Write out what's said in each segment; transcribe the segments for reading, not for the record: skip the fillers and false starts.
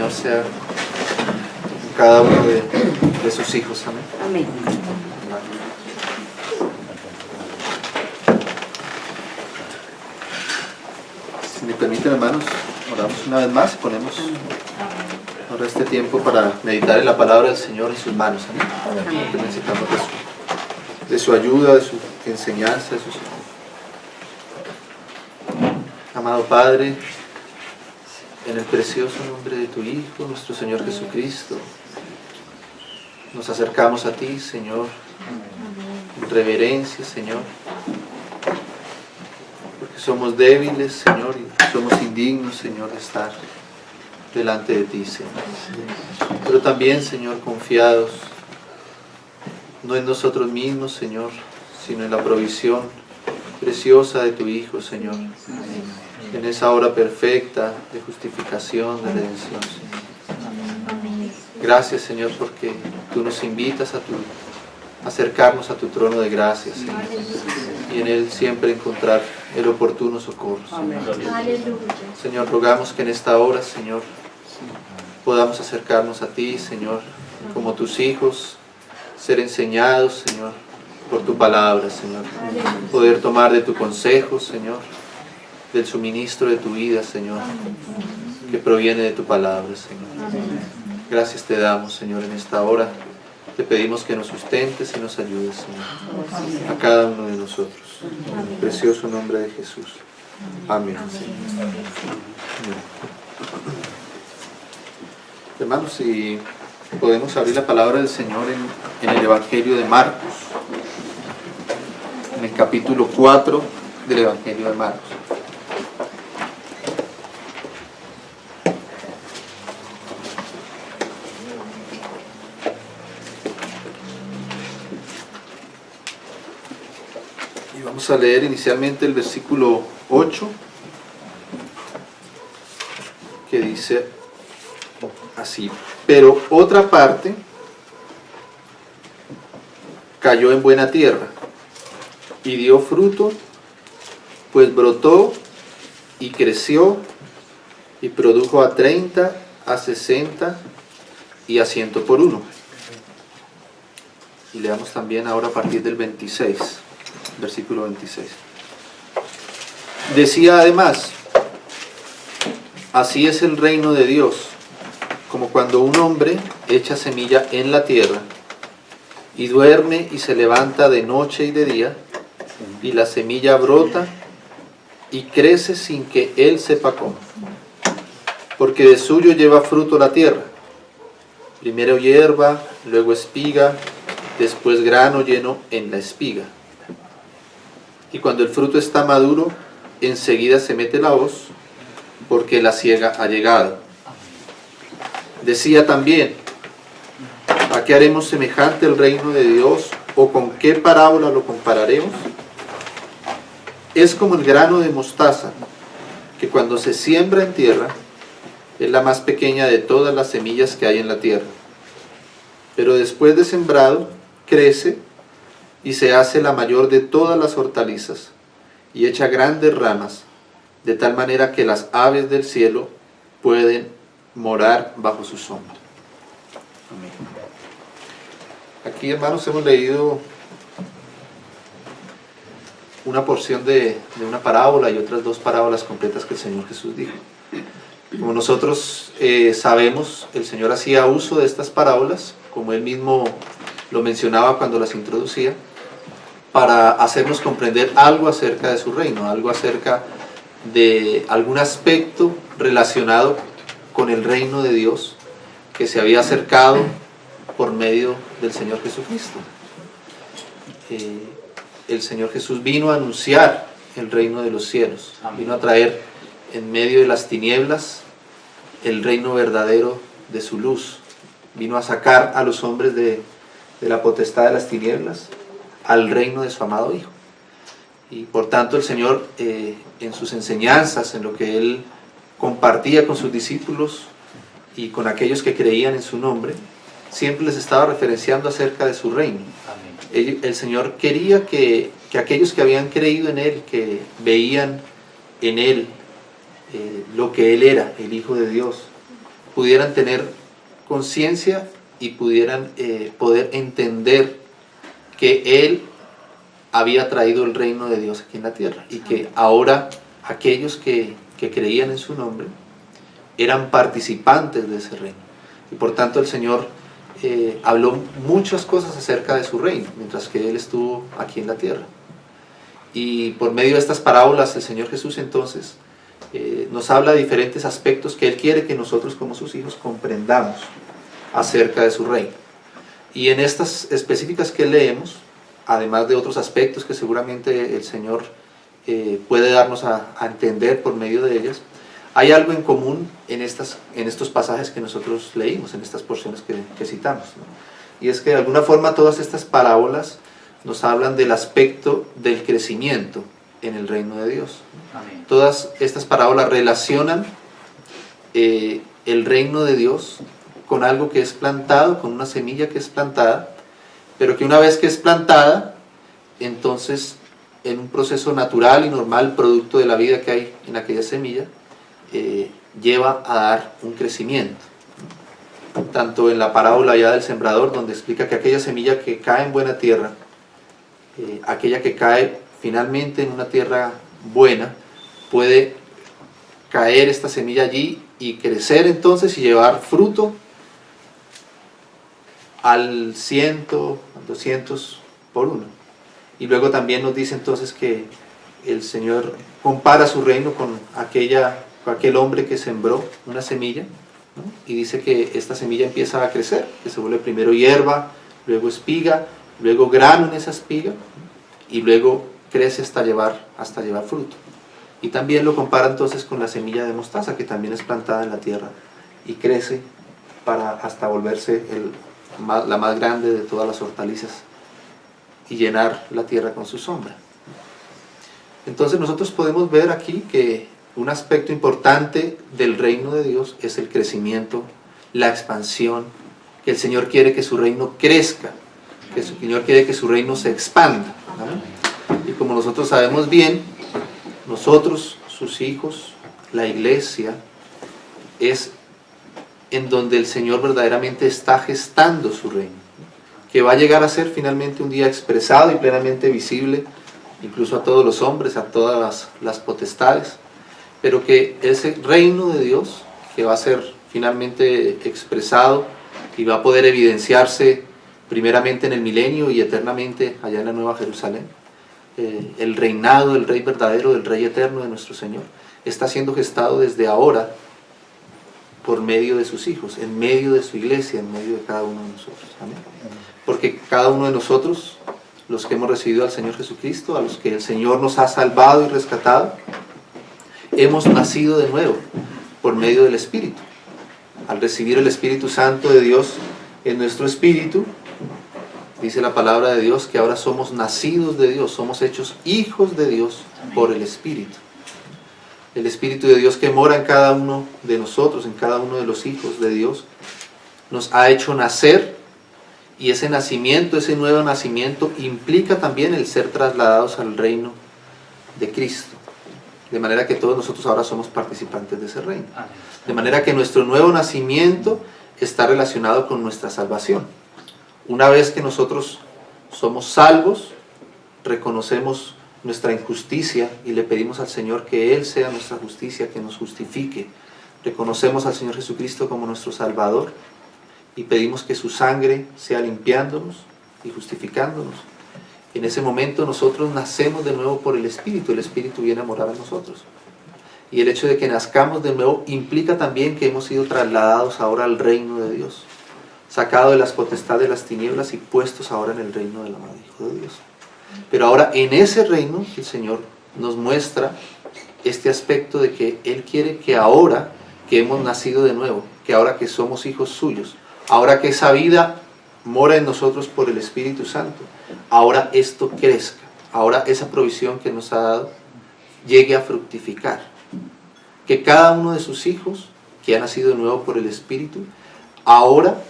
Señor sea con cada uno de sus hijos. Amén. Amén. Si me permiten, hermanos, oramos una vez más y ponemos ahora este tiempo para meditar en la palabra del Señor en sus manos. Amén. Porque necesitamos de su ayuda, de su enseñanza, de su... Amado Padre, en el precioso nombre de tu Hijo, nuestro Señor Jesucristo, nos acercamos a ti, Señor, en reverencia, Señor, porque somos débiles, Señor, y somos indignos, Señor, de estar delante de ti, Señor. Pero también, Señor, confiados, no en nosotros mismos, Señor, sino en la provisión preciosa de tu Hijo, Señor, en esa obra perfecta de justificación, de redención, Señor. Gracias, Señor, porque tú nos invitas a acercarnos a tu trono de gracia, Señor, y en él siempre encontrar el oportuno socorro, Señor. Señor, rogamos que en esta hora, Señor, podamos acercarnos a ti, Señor, como tus hijos, ser enseñados, Señor, por tu palabra, Señor, poder tomar de tu consejo, Señor, del suministro de tu vida, Señor, que proviene de tu palabra, Señor. Gracias te damos, Señor, en esta hora. Te pedimos que nos sustentes y nos ayudes, Señor, a cada uno de nosotros. En el precioso nombre de Jesús. Amén. Hermanos, si podemos abrir la palabra del Señor en el Evangelio de Marcos, en el capítulo 4 del Evangelio de Marcos. Y vamos a leer inicialmente el versículo 8, que dice así: pero otra parte cayó en buena tierra y dio fruto, pues brotó y creció y produjo a 30, a 60 y a 100 por uno. Y leamos también ahora a partir del 26, versículo 26. Decía además: así es el reino de Dios, como cuando un hombre echa semilla en la tierra y duerme y se levanta de noche y de día, y la semilla brota y crece sin que él sepa cómo, porque de suyo lleva fruto la tierra, primero hierba, luego espiga, después grano lleno en la espiga. Y cuando el fruto está maduro, enseguida se mete la hoz, porque la siega ha llegado. Decía también: ¿a qué haremos semejante el reino de Dios? ¿O con qué parábola lo compararemos? Es como el grano de mostaza, que cuando se siembra en tierra, es la más pequeña de todas las semillas que hay en la tierra. Pero después de sembrado, crece y se hace la mayor de todas las hortalizas, y echa grandes ramas, de tal manera que las aves del cielo pueden morar bajo su sombra. Amén. Aquí, hermanos, hemos leído una porción de una parábola y otras dos parábolas completas que el Señor Jesús dijo. Como nosotros sabemos, el Señor hacía uso de estas parábolas, como Él mismo lo mencionaba cuando las introducía, para hacernos comprender algo acerca de su reino, algo acerca de algún aspecto relacionado con el reino de Dios que se había acercado por medio del Señor Jesucristo. El Señor Jesús vino a anunciar el reino de los cielos, vino a traer en medio de las tinieblas el reino verdadero de su luz, vino a sacar a los hombres de la potestad de las tinieblas al reino de su amado Hijo. Y por tanto el Señor, en sus enseñanzas, en lo que Él compartía con sus discípulos y con aquellos que creían en su nombre, siempre les estaba referenciando acerca de su reino. El Señor quería que aquellos que habían creído en Él, que veían en Él lo que Él era, el Hijo de Dios, pudieran tener conciencia y pudieran poder entender que Él había traído el reino de Dios aquí en la tierra y que ahora aquellos que creían en su nombre eran participantes de ese reino. Y por tanto el Señor habló muchas cosas acerca de su reino mientras que Él estuvo aquí en la tierra. Y por medio de estas parábolas el Señor Jesús entonces nos habla de diferentes aspectos que Él quiere que nosotros como sus hijos comprendamos acerca de su reino. Y en estas específicas que leemos, además de otros aspectos que seguramente el Señor puede darnos a entender por medio de ellas, hay algo en común en estos pasajes que nosotros leímos, en estas porciones que citamos, ¿no? Y es que de alguna forma todas estas parábolas nos hablan del aspecto del crecimiento en el reino de Dios. Amén. Todas estas parábolas relacionan el reino de Dios con algo que es plantado, con una semilla que es plantada, pero que una vez que es plantada, entonces en un proceso natural y normal, producto de la vida que hay en aquella semilla, lleva a dar un crecimiento. Tanto en la parábola ya del sembrador, donde explica que aquella semilla que cae en buena tierra, aquella que cae finalmente en una tierra buena, puede caer esta semilla allí y crecer entonces y llevar fruto al 100, al 200 por uno. Y luego también nos dice entonces que el Señor compara su reino con aquel hombre que sembró una semilla, ¿no? Y dice que esta semilla empieza a crecer, que se vuelve primero hierba, luego espiga, luego grano en esa espiga, y luego crece hasta llevar fruto. Y también lo compara entonces con la semilla de mostaza, que también es plantada en la tierra y crece hasta volverse la más grande de todas las hortalizas y llenar la tierra con su sombra. Entonces nosotros podemos ver aquí que un aspecto importante del reino de Dios es el crecimiento, la expansión, que el Señor quiere que su reino crezca, que el Señor quiere que su reino se expanda, ¿no? Y como nosotros sabemos bien, nosotros, sus hijos, la iglesia, es en donde el Señor verdaderamente está gestando su reino, que va a llegar a ser finalmente un día expresado y plenamente visible, incluso a todos los hombres, a todas las potestades, pero que ese reino de Dios, que va a ser finalmente expresado y va a poder evidenciarse primeramente en el milenio y eternamente allá en la Nueva Jerusalén, el reinado del Rey verdadero, del Rey eterno de nuestro Señor, está siendo gestado desde ahora por medio de sus hijos, en medio de su iglesia, en medio de cada uno de nosotros. Amén. Porque cada uno de nosotros, los que hemos recibido al Señor Jesucristo, a los que el Señor nos ha salvado y rescatado, hemos nacido de nuevo por medio del Espíritu. Al recibir el Espíritu Santo de Dios en nuestro espíritu, dice la palabra de Dios que ahora somos nacidos de Dios, somos hechos hijos de Dios por el Espíritu. El Espíritu de Dios que mora en cada uno de nosotros, en cada uno de los hijos de Dios, nos ha hecho nacer, y ese nacimiento, ese nuevo nacimiento, implica también el ser trasladados al reino de Cristo. De manera que todos nosotros ahora somos participantes de ese reino. De manera que nuestro nuevo nacimiento está relacionado con nuestra salvación. Una vez que nosotros somos salvos, reconocemos nuestra injusticia y le pedimos al Señor que Él sea nuestra justicia, que nos justifique. Reconocemos al Señor Jesucristo como nuestro Salvador y pedimos que su sangre sea limpiándonos y justificándonos. En ese momento nosotros nacemos de nuevo por el Espíritu viene a morar en nosotros. Y el hecho de que nazcamos de nuevo implica también que hemos sido trasladados ahora al reino de Dios, sacados de las potestades de las tinieblas y puestos ahora en el reino del amado Hijo de Dios. Pero ahora en ese reino el Señor nos muestra este aspecto de que Él quiere que ahora que hemos nacido de nuevo, que ahora que somos hijos suyos, ahora que esa vida mora en nosotros por el Espíritu Santo, ahora esto crezca, ahora esa provisión que nos ha dado llegue a fructificar. Que cada uno de sus hijos que ha nacido de nuevo por el Espíritu, ahora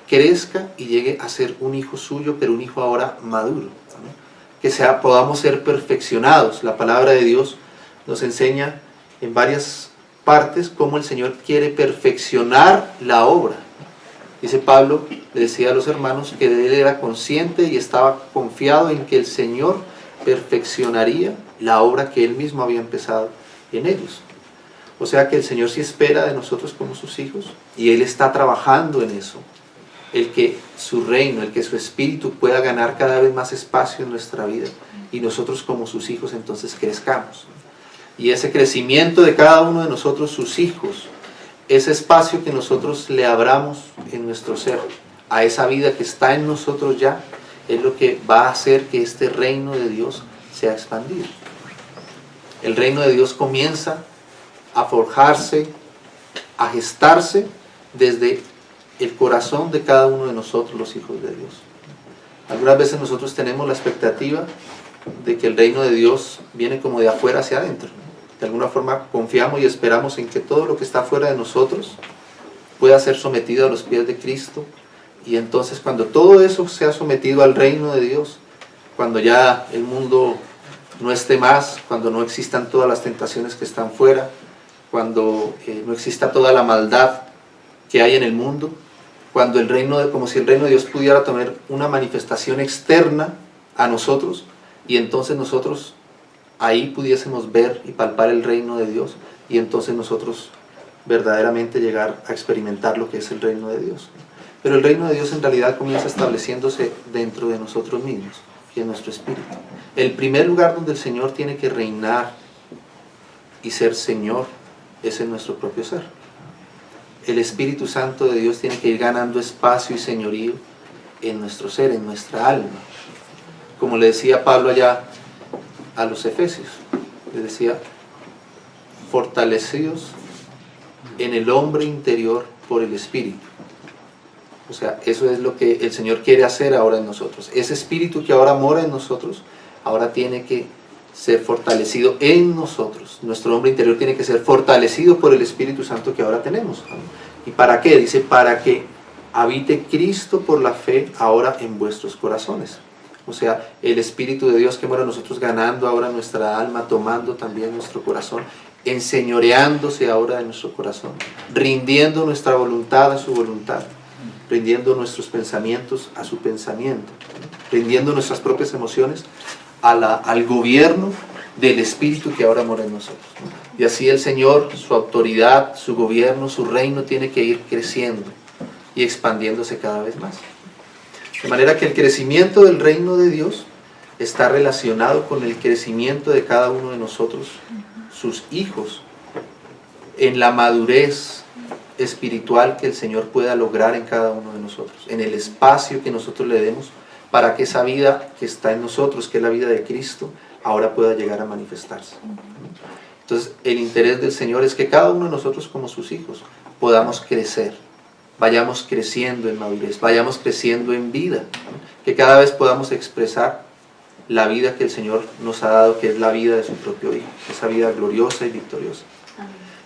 crezca y llegue a ser un hijo suyo, pero un hijo ahora maduro, ¿no? Que podamos ser perfeccionados. La palabra de Dios nos enseña en varias partes cómo el Señor quiere perfeccionar la obra. Dice Pablo, le decía a los hermanos que él era consciente y estaba confiado en que el Señor perfeccionaría la obra que él mismo había empezado en ellos. O sea que el Señor sí espera de nosotros como sus hijos y Él está trabajando en eso. El que su reino, el que su espíritu pueda ganar cada vez más espacio en nuestra vida y nosotros como sus hijos entonces crezcamos. Y ese crecimiento de cada uno de nosotros, sus hijos, ese espacio que nosotros le abramos en nuestro ser, a esa vida que está en nosotros ya, es lo que va a hacer que este reino de Dios sea expandido. El reino de Dios comienza a forjarse, a gestarse desde el corazón de cada uno de nosotros, los hijos de Dios. Algunas veces nosotros tenemos la expectativa de que el reino de Dios viene como de afuera hacia adentro. De alguna forma confiamos y esperamos en que todo lo que está fuera de nosotros pueda ser sometido a los pies de Cristo, y entonces cuando todo eso sea sometido al reino de Dios, cuando ya el mundo no esté más, cuando no existan todas las tentaciones que están fuera, cuando no exista toda la maldad que hay en el mundo, cuando el reino como si el reino de Dios pudiera tener una manifestación externa a nosotros, y entonces nosotros ahí pudiésemos ver y palpar el reino de Dios, y entonces nosotros verdaderamente llegar a experimentar lo que es el reino de Dios. Pero el reino de Dios en realidad comienza estableciéndose dentro de nosotros mismos y en nuestro espíritu. El primer lugar donde el Señor tiene que reinar y ser Señor es en nuestro propio ser. El Espíritu Santo de Dios tiene que ir ganando espacio y señorío en nuestro ser, en nuestra alma. Como le decía Pablo allá a los Efesios, le decía, fortalecidos en el hombre interior por el Espíritu. O sea, eso es lo que el Señor quiere hacer ahora en nosotros. Ese Espíritu que ahora mora en nosotros, ahora tiene que ser fortalecido en nosotros. Nuestro hombre interior tiene que ser fortalecido por el Espíritu Santo que ahora tenemos. ¿Y para qué? Dice, para que habite Cristo por la fe ahora en vuestros corazones. O sea, el Espíritu de Dios que mora en nosotros, ganando ahora nuestra alma, tomando también nuestro corazón, enseñoreándose ahora de nuestro corazón, rindiendo nuestra voluntad a su voluntad, rindiendo nuestros pensamientos a su pensamiento, rindiendo nuestras propias emociones al gobierno del Espíritu que ahora mora en nosotros. Y así el Señor, su autoridad, su gobierno, su reino tiene que ir creciendo y expandiéndose cada vez más. De manera que el crecimiento del reino de Dios está relacionado con el crecimiento de cada uno de nosotros, sus hijos, en la madurez espiritual que el Señor pueda lograr en cada uno de nosotros, en el espacio que nosotros le demos para que esa vida que está en nosotros, que es la vida de Cristo, ahora pueda llegar a manifestarse. Entonces, el interés del Señor es que cada uno de nosotros como sus hijos podamos crecer, vayamos creciendo en madurez, vayamos creciendo en vida, que cada vez podamos expresar la vida que el Señor nos ha dado, que es la vida de su propio Hijo, esa vida gloriosa y victoriosa.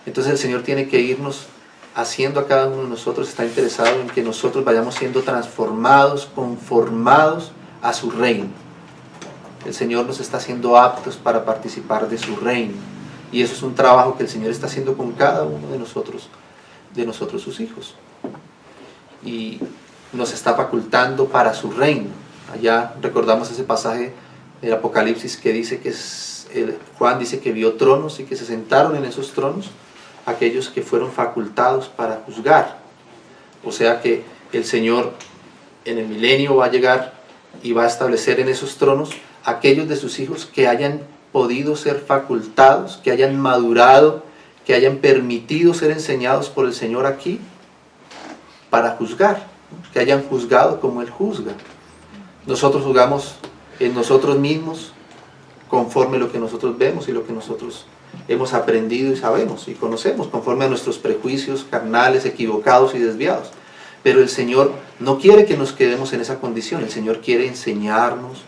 Entonces el Señor tiene que irnos haciendo a cada uno de nosotros, está interesado en que nosotros vayamos siendo transformados, conformados a su reino. El Señor nos está haciendo aptos para participar de su reino, y eso es un trabajo que el Señor está haciendo con cada uno de nosotros sus hijos, y nos está facultando para su reino. Allá recordamos ese pasaje del Apocalipsis que dice que Juan dice que vio tronos y que se sentaron en esos tronos aquellos que fueron facultados para juzgar. O sea que el Señor en el milenio va a llegar y va a establecer en esos tronos aquellos de sus hijos que hayan podido ser facultados, que hayan madurado, que hayan permitido ser enseñados por el Señor aquí para juzgar, que hayan juzgado como Él juzga. Nosotros juzgamos en nosotros mismos conforme lo que nosotros vemos y lo que nosotros hemos aprendido y sabemos y conocemos, conforme a nuestros prejuicios carnales, equivocados y desviados. Pero el Señor no quiere que nos quedemos en esa condición. El Señor quiere enseñarnos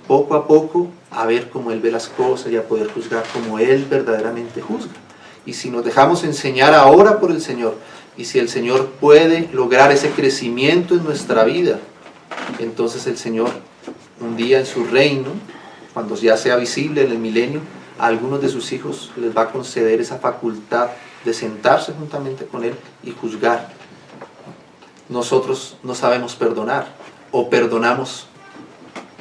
poco a poco a ver cómo Él ve las cosas y a poder juzgar como Él verdaderamente juzga. Y si nos dejamos enseñar ahora por el Señor, y si el Señor puede lograr ese crecimiento en nuestra vida, entonces el Señor un día en su reino, cuando ya sea visible en el milenio, a algunos de sus hijos les va a conceder esa facultad de sentarse juntamente con Él y juzgar. Nosotros no sabemos perdonar, o perdonamos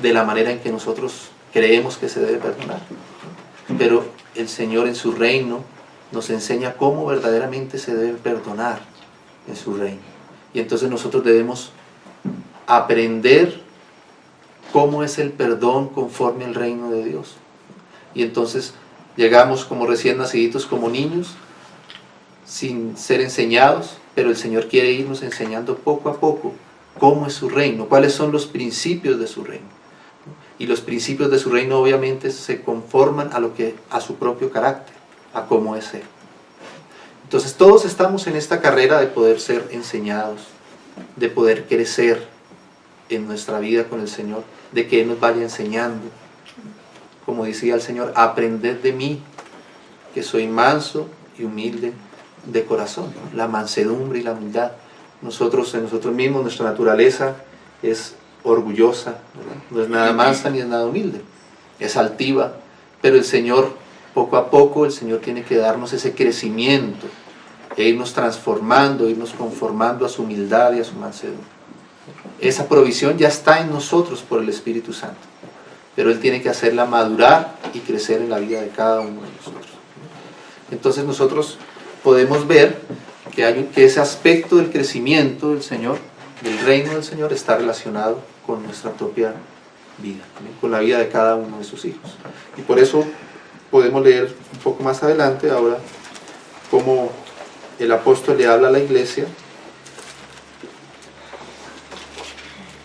de la manera en que nosotros creemos que se debe perdonar. Pero el Señor en su reino nos enseña cómo verdaderamente se debe perdonar en su reino. Y entonces nosotros debemos aprender cómo es el perdón conforme al reino de Dios. Y entonces llegamos como recién naciditos, como niños, sin ser enseñados, pero el Señor quiere irnos enseñando poco a poco cómo es su reino, cuáles son los principios de su reino. Y los principios de su reino obviamente se conforman a su propio carácter, a cómo es Él. Entonces todos estamos en esta carrera de poder ser enseñados, de poder crecer en nuestra vida con el Señor, de que Él nos vaya enseñando. Como decía el Señor, aprended de mí, que soy manso y humilde de corazón. La mansedumbre y la humildad. En nosotros mismos, nuestra naturaleza es orgullosa, ¿verdad? No es nada mansa ni es nada humilde, es altiva, pero el Señor, poco a poco, el Señor tiene que darnos ese crecimiento e irnos transformando, irnos conformando a su humildad y a su mansedumbre. Esa provisión ya está en nosotros por el Espíritu Santo, pero Él tiene que hacerla madurar y crecer en la vida de cada uno de nosotros. Entonces nosotros podemos ver que ese aspecto del crecimiento del Señor, del reino del Señor, está relacionado con nuestra propia vida, ¿sí? Con la vida de cada uno de sus hijos. Y por eso podemos leer un poco más adelante ahora cómo el apóstol le habla a la iglesia,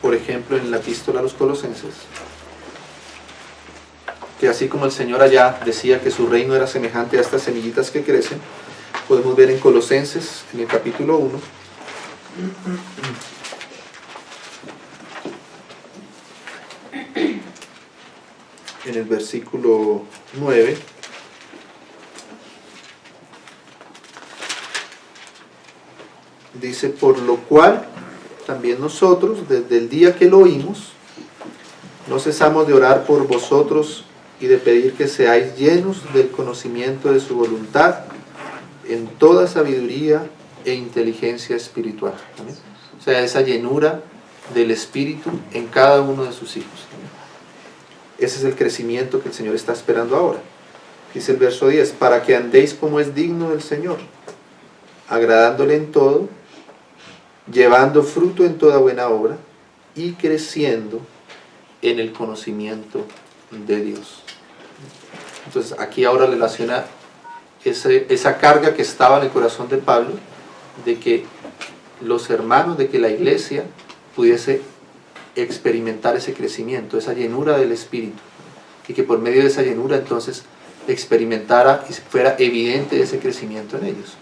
por ejemplo en la epístola a los Colosenses, que así como el Señor allá decía que su reino era semejante a estas semillitas que crecen, podemos ver en Colosenses, en el capítulo 1, en el versículo 9, dice: por lo cual también nosotros, desde el día que lo oímos, no cesamos de orar por vosotros y de pedir que seáis llenos del conocimiento de su voluntad en toda sabiduría e inteligencia espiritual. ¿Amén? O sea, esa llenura del Espíritu en cada uno de sus hijos. ¿Amén? Ese es el crecimiento que el Señor está esperando ahora. Dice el verso 10, para que andéis como es digno del Señor, agradándole en todo, llevando fruto en toda buena obra y creciendo en el conocimiento de Dios. Entonces aquí ahora relaciona esa carga que estaba en el corazón de Pablo, de que los hermanos, de que la iglesia pudiese experimentar ese crecimiento, esa llenura del Espíritu, y que por medio de esa llenura entonces experimentara y fuera evidente ese crecimiento en ellos.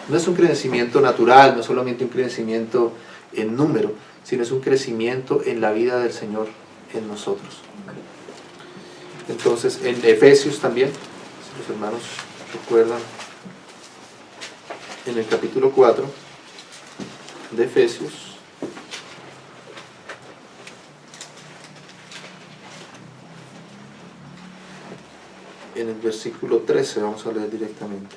No es un crecimiento natural, no es solamente un crecimiento en número, sino es un crecimiento en la vida del Señor en nosotros. Entonces en Efesios también, si los hermanos recuerdan, en el capítulo 4 de Efesios, en el versículo 13, vamos a leer directamente,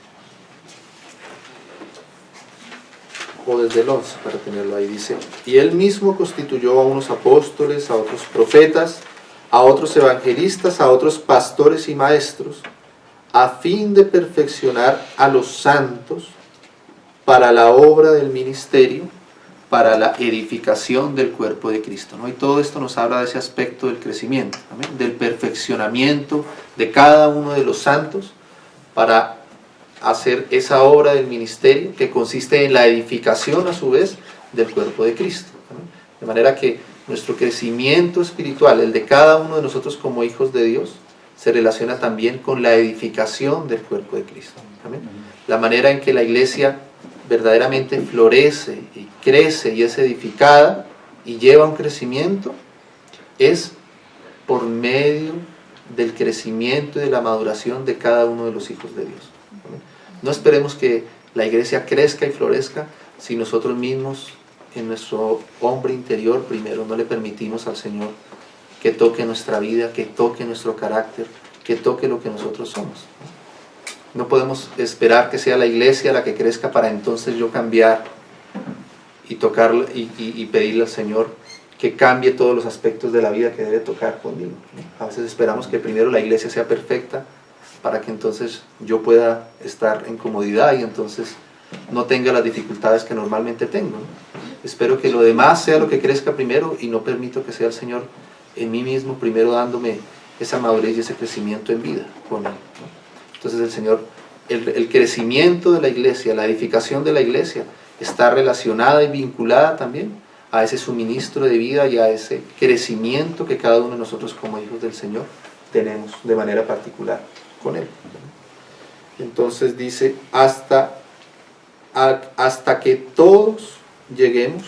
o desde el 11 para tenerlo ahí. Dice: y Él mismo constituyó a unos apóstoles, a otros profetas, a otros evangelistas, a otros pastores y maestros, a fin de perfeccionar a los santos para la obra del ministerio, para la edificación del cuerpo de Cristo, ¿no? Y todo esto nos habla de ese aspecto del crecimiento, ¿amén? Del perfeccionamiento de cada uno de los santos para hacer esa obra del ministerio que consiste en la edificación a su vez del cuerpo de Cristo, ¿amén? De manera que nuestro crecimiento espiritual, el de cada uno de nosotros como hijos de Dios, se relaciona también con la edificación del cuerpo de Cristo, ¿amén? La manera en que la iglesia verdaderamente florece y crece y es edificada y lleva un crecimiento es por medio del crecimiento y de la maduración de cada uno de los hijos de Dios. ¿Amén? No esperemos que la iglesia crezca y florezca si nosotros mismos en nuestro hombre interior primero no le permitimos al Señor que toque nuestra vida, que toque nuestro carácter, que toque lo que nosotros somos. No podemos esperar que sea la iglesia la que crezca para entonces yo cambiar y tocar y pedirle al Señor que cambie todos los aspectos de la vida que debe tocar conmigo. A veces esperamos que primero la iglesia sea perfecta para que entonces yo pueda estar en comodidad y entonces no tenga las dificultades que normalmente tengo. Espero que lo demás sea lo que crezca primero y no permito que sea el Señor en mí mismo primero dándome esa madurez y ese crecimiento en vida con Él. Entonces el Señor, el crecimiento de la iglesia, la edificación de la iglesia está relacionada y vinculada también a ese suministro de vida y a ese crecimiento que cada uno de nosotros como hijos del Señor tenemos de manera particular con Él. Entonces dice, hasta que todos lleguemos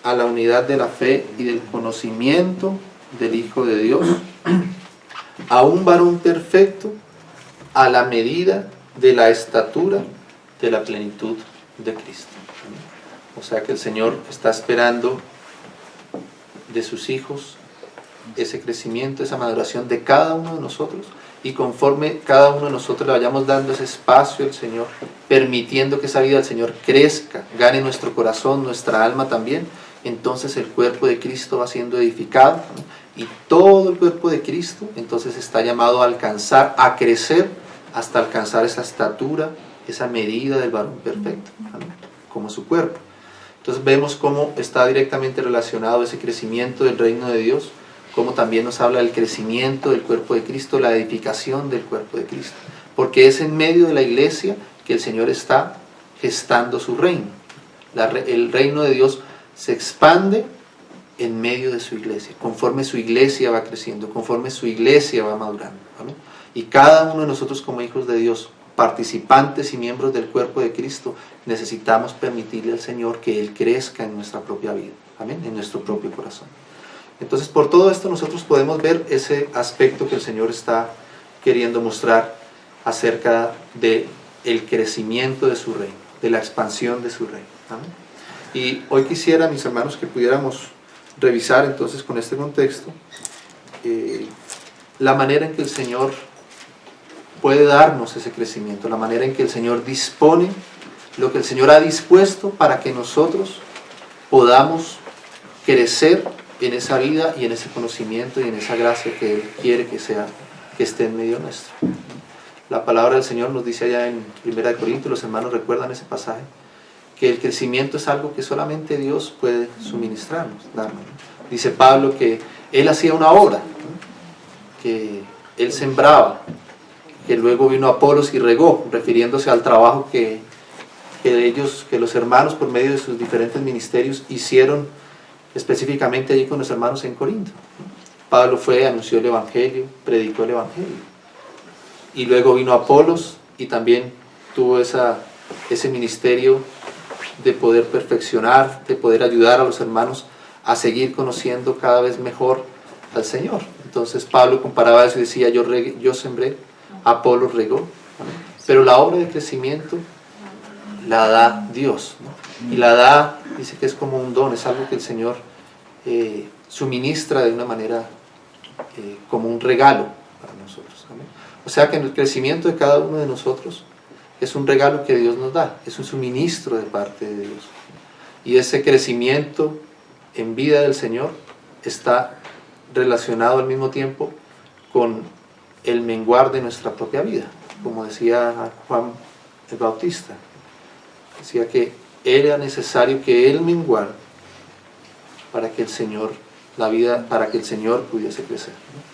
a la unidad de la fe y del conocimiento del Hijo de Dios, a un varón perfecto, a la medida de la estatura de la plenitud de Cristo. O sea que el Señor está esperando de sus hijos ese crecimiento, esa maduración de cada uno de nosotros, y conforme cada uno de nosotros le vayamos dando ese espacio al Señor, permitiendo que esa vida del Señor crezca, gane nuestro corazón, nuestra alma también, entonces el cuerpo de Cristo va siendo edificado, ¿no? Y todo el cuerpo de Cristo entonces está llamado a alcanzar, a crecer hasta alcanzar esa estatura, esa medida del varón perfecto, ¿no? Como su cuerpo. Entonces vemos cómo está directamente relacionado ese crecimiento del reino de Dios, como también nos habla del crecimiento del cuerpo de Cristo, la edificación del cuerpo de Cristo, porque es en medio de la iglesia que el Señor está gestando su reino. El reino de Dios se expande en medio de su iglesia, conforme su iglesia va creciendo, conforme su iglesia va madurando, ¿vale? Y cada uno de nosotros como hijos de Dios, participantes y miembros del cuerpo de Cristo, necesitamos permitirle al Señor que Él crezca en nuestra propia vida, ¿amén? En nuestro propio corazón. Entonces, por todo esto nosotros podemos ver ese aspecto que el Señor está queriendo mostrar acerca del crecimiento de su reino, de la expansión de su reino. ¿Amén? Y hoy quisiera, mis hermanos, que pudiéramos revisar entonces con este contexto la manera en que el Señor puede darnos ese crecimiento, la manera en que el Señor dispone, lo que el Señor ha dispuesto para que nosotros podamos crecer en esa vida y en ese conocimiento y en esa gracia que Él quiere que esté en medio nuestro. La palabra del Señor nos dice allá en 1 Corintios, los hermanos recuerdan ese pasaje, que el crecimiento es algo que solamente Dios puede suministrarnos, darnos. Dice Pablo que Él hacía una obra, ¿no? Que Él sembraba, que luego vino Apolos y regó, refiriéndose al trabajo que los hermanos por medio de sus diferentes ministerios hicieron específicamente allí con los hermanos en Corinto. Pablo fue, anunció el Evangelio, predicó el Evangelio. Y luego vino Apolos y también tuvo ese ministerio de poder perfeccionar, de poder ayudar a los hermanos a seguir conociendo cada vez mejor al Señor. Entonces Pablo comparaba eso y decía, yo sembré, Apolos regó, pero la obra de crecimiento la da Dios, ¿no? Y la da, dice que es como un don, es algo que el Señor suministra de una manera como un regalo para nosotros. ¿Amén? O sea que el crecimiento de cada uno de nosotros es un regalo que Dios nos da, es un suministro de parte de Dios. Y ese crecimiento en vida del Señor está relacionado al mismo tiempo con el menguar de nuestra propia vida, como decía Juan el Bautista. Decía que era necesario que Él menguara para que el Señor pudiese crecer, ¿no?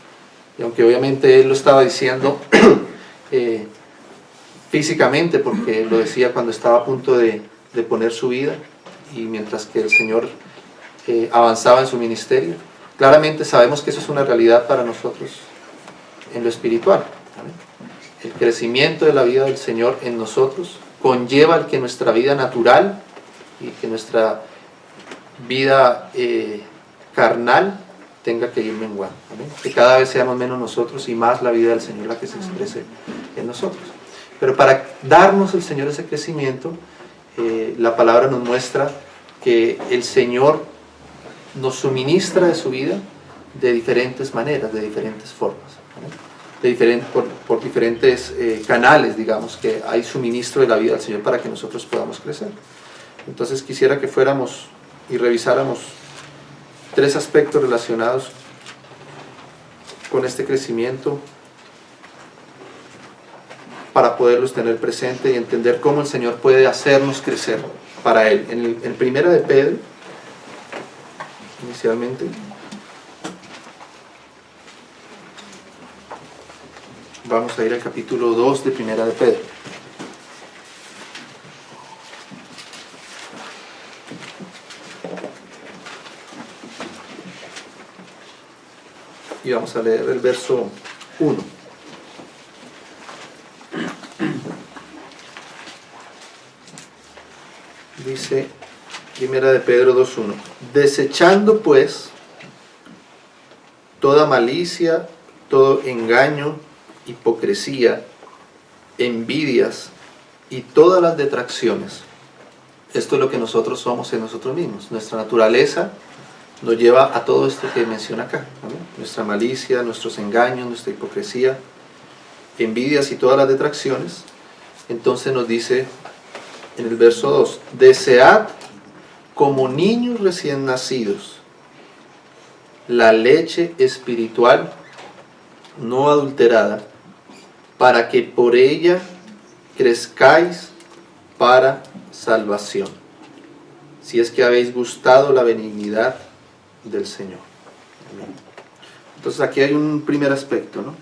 Y aunque obviamente Él lo estaba diciendo físicamente, porque lo decía cuando estaba a punto de poner su vida, y mientras que el Señor avanzaba en su ministerio, claramente sabemos que eso es una realidad para nosotros en lo espiritual, ¿vale? El crecimiento de la vida del Señor en nosotros conlleva el que nuestra vida natural y que nuestra vida carnal tenga que ir menguando, ¿vale? Que cada vez seamos menos nosotros y más la vida del Señor la que se exprese en nosotros. Pero para darnos el Señor ese crecimiento, la palabra nos muestra que el Señor nos suministra de su vida de diferentes maneras, de diferentes formas, ¿vale? por diferentes canales, digamos, que hay suministro de la vida del Señor para que nosotros podamos crecer. Entonces quisiera que fuéramos y revisáramos 3 aspectos relacionados con este crecimiento para poderlos tener presente y entender cómo el Señor puede hacernos crecer para Él. En Primera de Pedro, inicialmente, vamos a ir al capítulo 2 de Primera de Pedro. Y vamos a leer el verso 1. Dice Primera de Pedro 2:1: desechando pues toda malicia, todo engaño, hipocresía, envidias y todas las detracciones. Esto es lo que nosotros somos en nosotros mismos. Nuestra naturaleza nos lleva a todo esto que menciona acá, ¿no? Nuestra malicia, nuestros engaños, nuestra hipocresía, envidias y todas las detracciones. Entonces nos dice en el verso 2: desead como niños recién nacidos la leche espiritual no adulterada, para que por ella crezcáis para salvación, si es que habéis gustado la benignidad del Señor. Entonces aquí hay un primer aspecto, ¿no?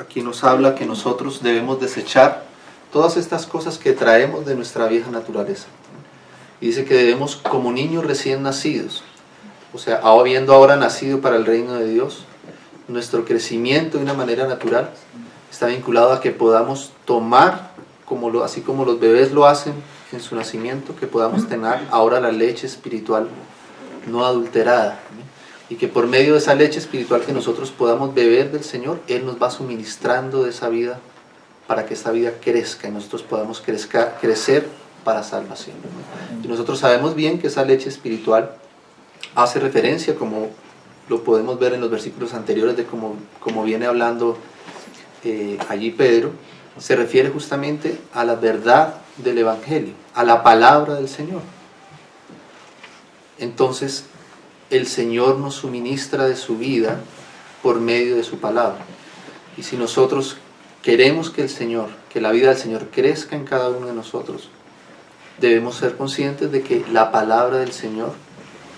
Aquí nos habla que nosotros debemos desechar todas estas cosas que traemos de nuestra vieja naturaleza. Y dice que debemos, como niños recién nacidos, o sea, habiendo ahora nacido para el reino de Dios, nuestro crecimiento de una manera natural está vinculado a que podamos tomar, así como los bebés lo hacen en su nacimiento, que podamos tener ahora la leche espiritual no adulterada, ¿no? Y que por medio de esa leche espiritual que nosotros podamos beber del Señor, Él nos va suministrando de esa vida para que esa vida crezca y nosotros podamos crecer para salvación. Y nosotros sabemos bien que esa leche espiritual hace referencia, como lo podemos ver en los versículos anteriores de como viene hablando allí Pedro, se refiere justamente a la verdad del Evangelio, a la palabra del Señor. Entonces el Señor nos suministra de su vida por medio de su palabra. Y si nosotros queremos que la vida del Señor crezca en cada uno de nosotros, debemos ser conscientes de que la palabra del Señor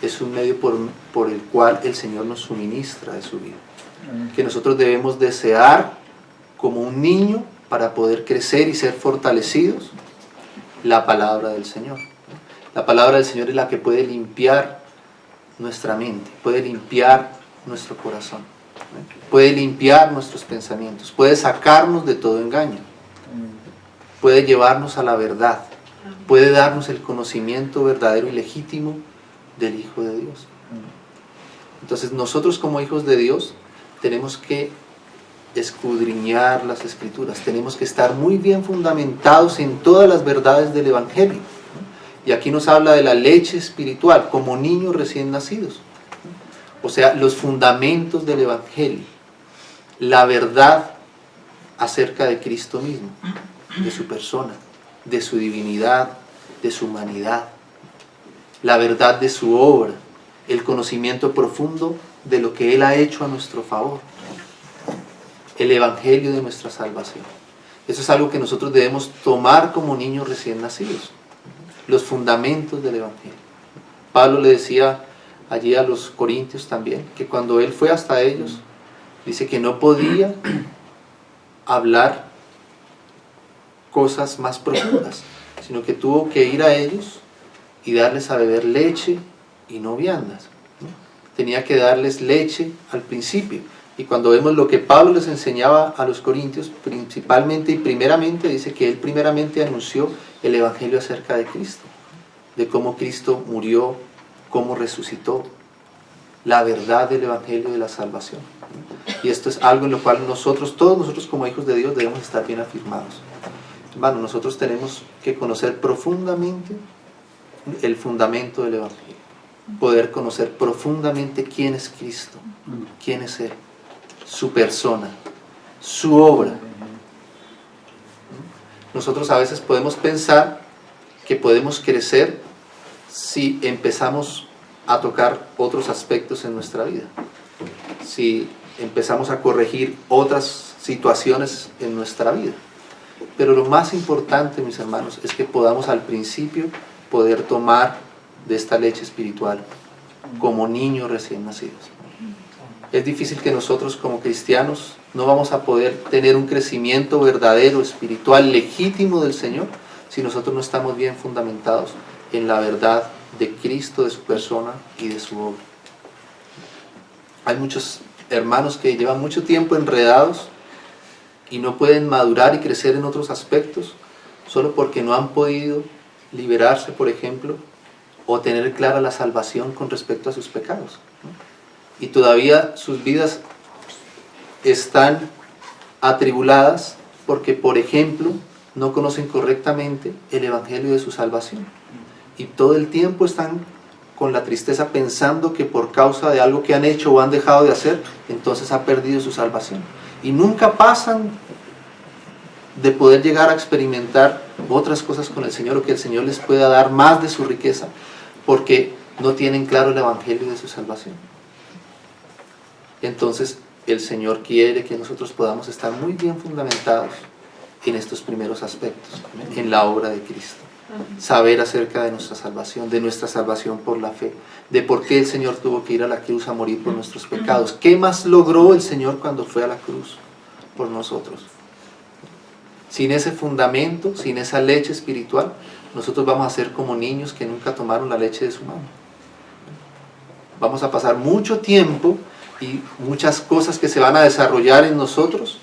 es un medio por el cual el Señor nos suministra de su vida. Que nosotros debemos desear como un niño, para poder crecer y ser fortalecidos, la palabra del Señor. La palabra del Señor es la que puede limpiar nuestra mente, puede limpiar nuestro corazón, puede limpiar nuestros pensamientos, puede sacarnos de todo engaño, puede llevarnos a la verdad, puede darnos el conocimiento verdadero y legítimo del Hijo de Dios. Entonces nosotros como hijos de Dios tenemos que escudriñar las Escrituras, tenemos que estar muy bien fundamentados en todas las verdades del Evangelio. Y aquí nos habla de la leche espiritual, como niños recién nacidos. O sea, los fundamentos del Evangelio, la verdad acerca de Cristo mismo, de su persona, de su divinidad, de su humanidad, la verdad de su obra, el conocimiento profundo de lo que Él ha hecho a nuestro favor, el Evangelio de nuestra salvación. Eso es algo que nosotros debemos tomar como niños recién nacidos, los fundamentos del Evangelio. Pablo le decía allí a los corintios también, que cuando él fue hasta ellos, dice que no podía hablar cosas más profundas, sino que tuvo que ir a ellos y darles a beber leche y no viandas, ¿no? Tenía que darles leche al principio. Y cuando vemos lo que Pablo les enseñaba a los corintios, principalmente y primeramente, dice que él primeramente anunció el Evangelio acerca de Cristo, de cómo Cristo murió, cómo resucitó, la verdad del Evangelio de la salvación. Y esto es algo en lo cual todos nosotros como hijos de Dios debemos estar bien afirmados. Hermano, nosotros tenemos que conocer profundamente el fundamento del Evangelio, poder conocer profundamente quién es Cristo, quién es Él, su persona, su obra. Nosotros a veces podemos pensar que podemos crecer si empezamos a tocar otros aspectos en nuestra vida, si empezamos a corregir otras situaciones en nuestra vida. Pero lo más importante, mis hermanos, es que podamos al principio poder tomar de esta leche espiritual como niños recién nacidos. Es difícil que nosotros como cristianos no vamos a poder tener un crecimiento verdadero, espiritual, legítimo del Señor, si nosotros no estamos bien fundamentados en la verdad de Cristo, de su persona y de su obra. Hay muchos hermanos que llevan mucho tiempo enredados y no pueden madurar y crecer en otros aspectos solo porque no han podido liberarse, por ejemplo, o tener clara la salvación con respecto a sus pecados, ¿no? Y todavía sus vidas están atribuladas porque, por ejemplo, no conocen correctamente el evangelio de su salvación. Y todo el tiempo están con la tristeza pensando que por causa de algo que han hecho o han dejado de hacer, entonces ha perdido su salvación. Y nunca pasan de poder llegar a experimentar otras cosas con el Señor, o que el Señor les pueda dar más de su riqueza, porque no tienen claro el evangelio de su salvación. Entonces el Señor quiere que nosotros podamos estar muy bien fundamentados en estos primeros aspectos, en la obra de Cristo. Saber acerca de nuestra salvación por la fe, de por qué el Señor tuvo que ir a la cruz a morir por nuestros pecados. ¿Qué más logró el Señor cuando fue a la cruz por nosotros? Sin ese fundamento, sin esa leche espiritual, nosotros vamos a ser como niños que nunca tomaron la leche de su mano. Vamos a pasar mucho tiempo y muchas cosas que se van a desarrollar en nosotros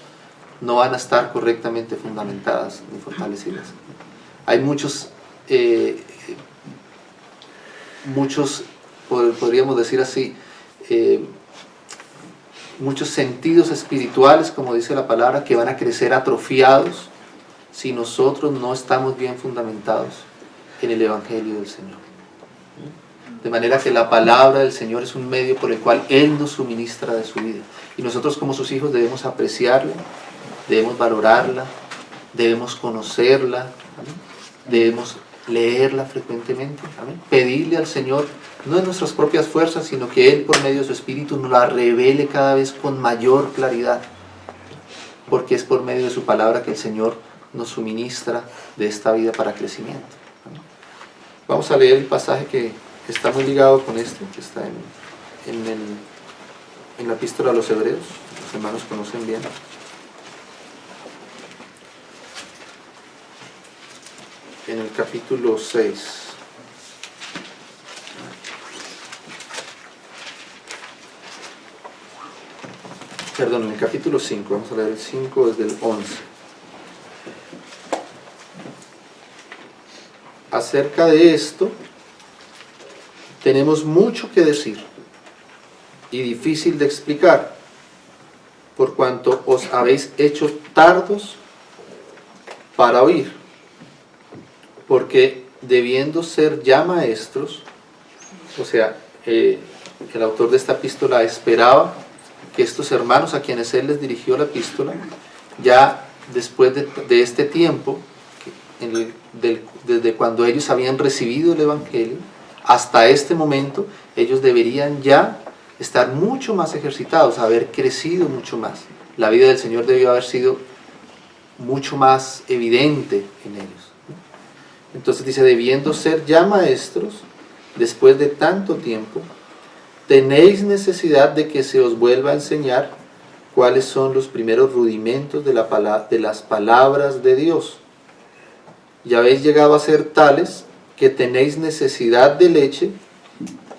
no van a estar correctamente fundamentadas ni fortalecidas. Hay muchos, podríamos decir así, muchos sentidos espirituales, como dice la palabra, que van a crecer atrofiados si nosotros no estamos bien fundamentados en el evangelio del Señor. De manera que la palabra del Señor es un medio por el cual Él nos suministra de su vida. Y nosotros como sus hijos debemos apreciarla, debemos valorarla, debemos conocerla, ¿amén? Debemos leerla frecuentemente, ¿amén? Pedirle al Señor, no en nuestras propias fuerzas, sino que Él por medio de su Espíritu nos la revele cada vez con mayor claridad, porque es por medio de su palabra que el Señor nos suministra de esta vida para crecimiento. ¿Amén? Vamos a leer el pasaje que está muy ligado con este, que está en la epístola a los Hebreos. Los hermanos conocen bien. En el capítulo 6. Perdón, en el capítulo 5. Vamos a leer el 5 desde el 11. Acerca de esto tenemos mucho que decir y difícil de explicar, por cuanto os habéis hecho tardos para oír, porque debiendo ser ya maestros, o sea, el autor de esta epístola esperaba que estos hermanos a quienes él les dirigió la epístola, ya después de este tiempo, desde cuando ellos habían recibido el evangelio, hasta este momento, ellos deberían ya estar mucho más ejercitados, haber crecido mucho más. La vida del Señor debió haber sido mucho más evidente en ellos. Entonces dice, debiendo ser ya maestros, después de tanto tiempo, tenéis necesidad de que se os vuelva a enseñar cuáles son los primeros rudimentos de las palabras de Dios. Y habéis llegado a ser tales que tenéis necesidad de leche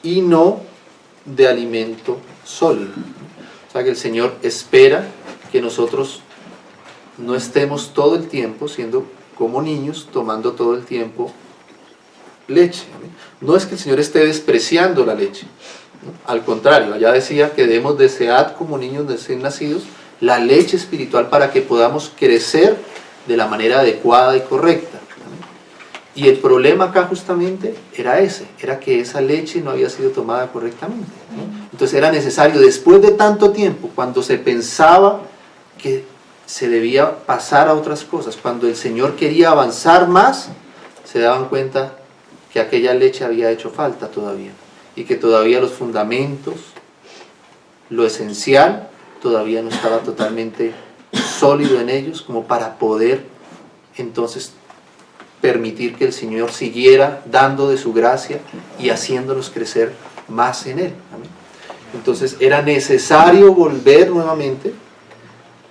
y no de alimento sólido. O sea que el Señor espera que nosotros no estemos todo el tiempo siendo como niños, tomando todo el tiempo leche. No es que el Señor esté despreciando la leche, ¿no? Al contrario, allá decía que debemos desear como niños recién nacidos la leche espiritual para que podamos crecer de la manera adecuada y correcta. Y el problema acá justamente era ese, era que esa leche no había sido tomada correctamente, ¿no? Entonces era necesario, después de tanto tiempo, cuando se pensaba que se debía pasar a otras cosas. Cuando el Señor quería avanzar más, se daban cuenta que aquella leche había hecho falta todavía, y que todavía los fundamentos, lo esencial, todavía no estaba totalmente sólido en ellos como para poder entonces permitir que el Señor siguiera dando de su gracia y haciéndolos crecer más en Él. ¿Amén? Entonces era necesario volver nuevamente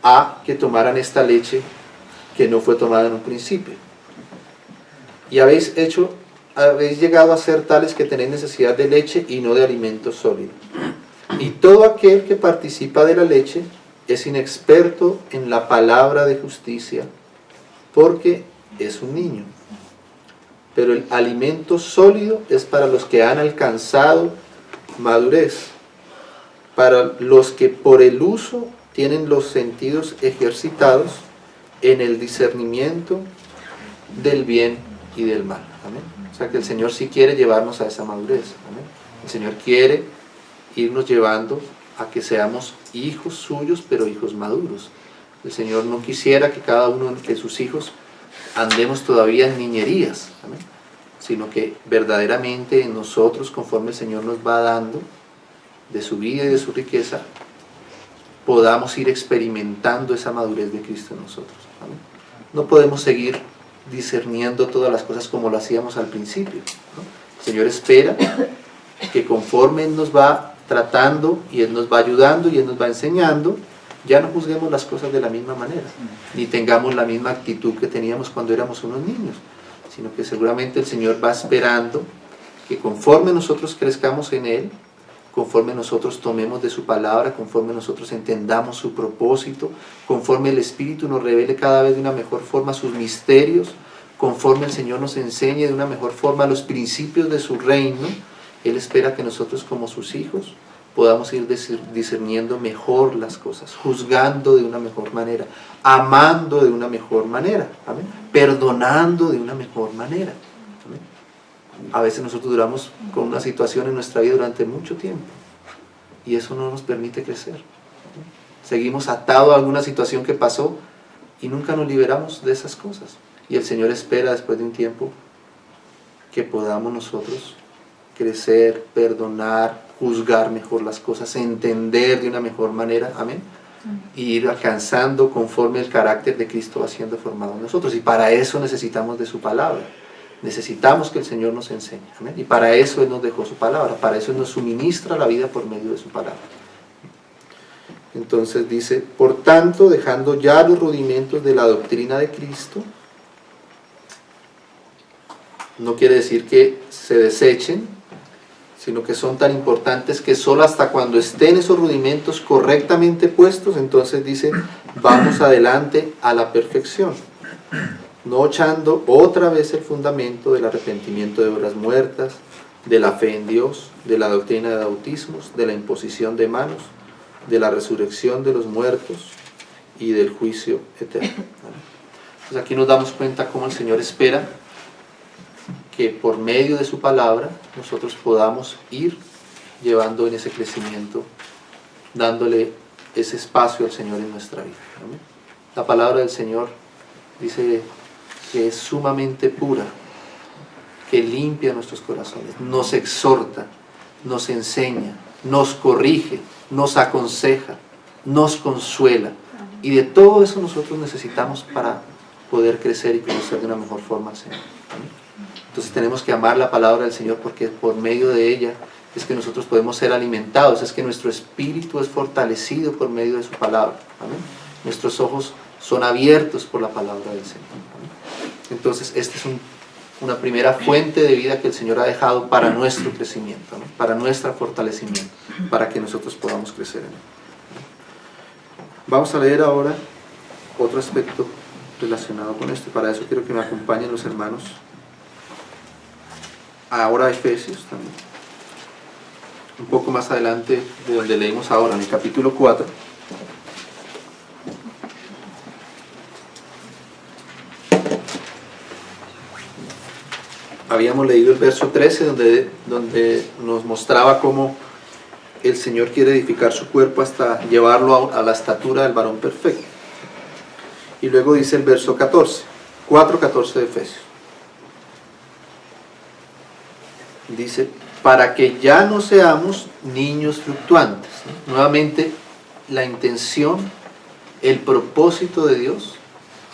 a que tomaran esta leche que no fue tomada en un principio. Y habéis llegado a ser tales que tenéis necesidad de leche y no de alimento sólido. Y todo aquel que participa de la leche es inexperto en la palabra de justicia, porque es un niño. Pero el alimento sólido es para los que han alcanzado madurez, para los que por el uso tienen los sentidos ejercitados en el discernimiento del bien y del mal. ¿Amén? O sea que el Señor sí quiere llevarnos a esa madurez. ¿Amén? El Señor quiere irnos llevando a que seamos hijos suyos, pero hijos maduros. El Señor no quisiera que cada uno de sus hijos andemos todavía en niñerías, ¿amén? Sino que verdaderamente en nosotros, conforme el Señor nos va dando de su vida y de su riqueza, podamos ir experimentando esa madurez de Cristo en nosotros. ¿Amén? No podemos seguir discerniendo todas las cosas como lo hacíamos al principio, ¿no? El Señor espera que conforme Él nos va tratando y Él nos va ayudando y Él nos va enseñando, ya no juzguemos las cosas de la misma manera, ni tengamos la misma actitud que teníamos cuando éramos unos niños, sino que seguramente el Señor va esperando que conforme nosotros crezcamos en Él, conforme nosotros tomemos de su palabra, conforme nosotros entendamos su propósito, conforme el Espíritu nos revele cada vez de una mejor forma sus misterios, conforme el Señor nos enseñe de una mejor forma los principios de su reino, Él espera que nosotros como sus hijos podamos ir discerniendo mejor las cosas, juzgando de una mejor manera, amando de una mejor manera, ¿amén? Perdonando de una mejor manera. ¿Amén? A veces nosotros duramos con una situación en nuestra vida durante mucho tiempo y eso no nos permite crecer. Seguimos atados a alguna situación que pasó y nunca nos liberamos de esas cosas. Y el Señor espera después de un tiempo que podamos nosotros crecer, perdonar, juzgar mejor las cosas, entender de una mejor manera, amén, y ir alcanzando conforme el carácter de Cristo va siendo formado en nosotros. Y para eso necesitamos de su palabra, necesitamos que el Señor nos enseñe, amén, y para eso Él nos dejó su palabra, para eso Él nos suministra la vida por medio de su palabra. Entonces dice, por tanto, dejando ya los rudimentos de la doctrina de Cristo, no quiere decir que se desechen, sino que son tan importantes que solo hasta cuando estén esos rudimentos correctamente puestos, entonces dice, vamos adelante a la perfección, no echando otra vez el fundamento del arrepentimiento de obras muertas, de la fe en Dios, de la doctrina de bautismos, de la imposición de manos, de la resurrección de los muertos y del juicio eterno. Entonces aquí nos damos cuenta cómo el Señor espera que por medio de su palabra nosotros podamos ir llevando en ese crecimiento, dándole ese espacio al Señor en nuestra vida. ¿Amén? La palabra del Señor dice que es sumamente pura, que limpia nuestros corazones, nos exhorta, nos enseña, nos corrige, nos aconseja, nos consuela. Y de todo eso nosotros necesitamos para poder crecer y conocer de una mejor forma al Señor. ¿Amén? Entonces tenemos que amar la palabra del Señor porque por medio de ella es que nosotros podemos ser alimentados, es que nuestro espíritu es fortalecido por medio de su palabra. ¿Amén? Nuestros ojos son abiertos por la palabra del Señor. ¿Amén? Entonces esta es una primera fuente de vida que el Señor ha dejado para nuestro crecimiento, ¿no? Para nuestro fortalecimiento, para que nosotros podamos crecer en él. Vamos a leer ahora otro aspecto relacionado con esto. Para eso quiero que me acompañen los hermanos ahora a Efesios también, un poco más adelante de donde leímos ahora, en el capítulo 4. Habíamos leído el verso 13 donde nos mostraba cómo el Señor quiere edificar su cuerpo hasta llevarlo a la estatura del varón perfecto. Y luego dice el verso 14, 4:14 de Efesios. Dice, para que ya no seamos niños fluctuantes. Nuevamente, la intención, el propósito de Dios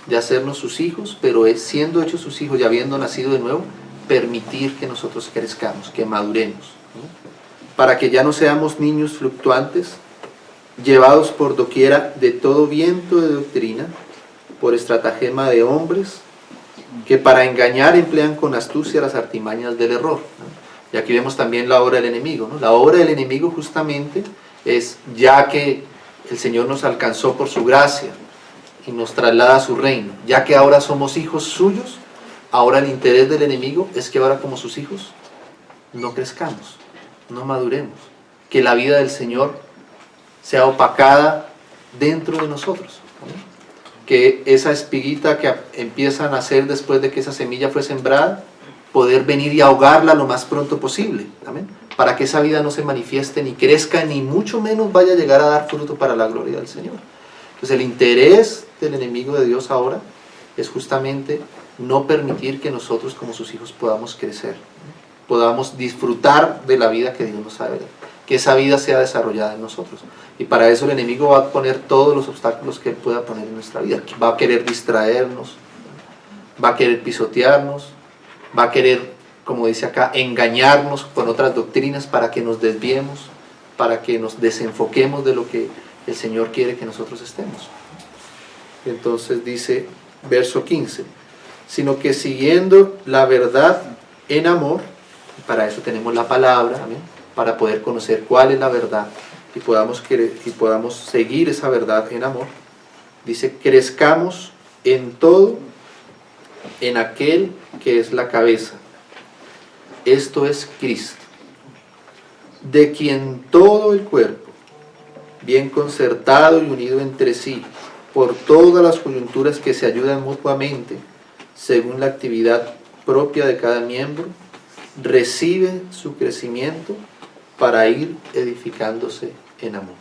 de hacernos sus hijos, pero es siendo hechos sus hijos y habiendo nacido de nuevo, permitir que nosotros crezcamos, que maduremos, ¿no? Para que ya no seamos niños fluctuantes, llevados por doquiera de todo viento de doctrina, por estratagema de hombres, que para engañar emplean con astucia las artimañas del error, ¿no? Y aquí vemos también la obra del enemigo, ¿no? La obra del enemigo justamente es, ya que el Señor nos alcanzó por su gracia y nos traslada a su reino, ya que ahora somos hijos suyos, ahora el interés del enemigo es que ahora como sus hijos no crezcamos, no maduremos, que la vida del Señor sea opacada dentro de nosotros, ¿no? Que esa espiguita que empieza a nacer después de que esa semilla fue sembrada, poder venir y ahogarla lo más pronto posible, ¿amén? Para que esa vida no se manifieste ni crezca, ni mucho menos vaya a llegar a dar fruto para la gloria del Señor. Entonces el interés del enemigo de Dios ahora es justamente no permitir que nosotros como sus hijos podamos crecer, ¿no? Podamos disfrutar de la vida que Dios nos ha dado, que esa vida sea desarrollada en nosotros. Y para eso el enemigo va a poner todos los obstáculos que él pueda poner en nuestra vida. Va a querer distraernos, va a querer pisotearnos, va a querer, como dice acá, engañarnos con otras doctrinas para que nos desviemos, para que nos desenfoquemos de lo que el Señor quiere que nosotros estemos. Entonces dice, verso 15, sino que siguiendo la verdad en amor, para eso tenemos la palabra, ¿amén? Para poder conocer cuál es la verdad y podamos seguir esa verdad en amor. Dice, crezcamos en todo en aquel que es la cabeza, esto es Cristo, de quien todo el cuerpo, bien concertado y unido entre sí, por todas las coyunturas que se ayudan mutuamente, según la actividad propia de cada miembro, recibe su crecimiento para ir edificándose en amor.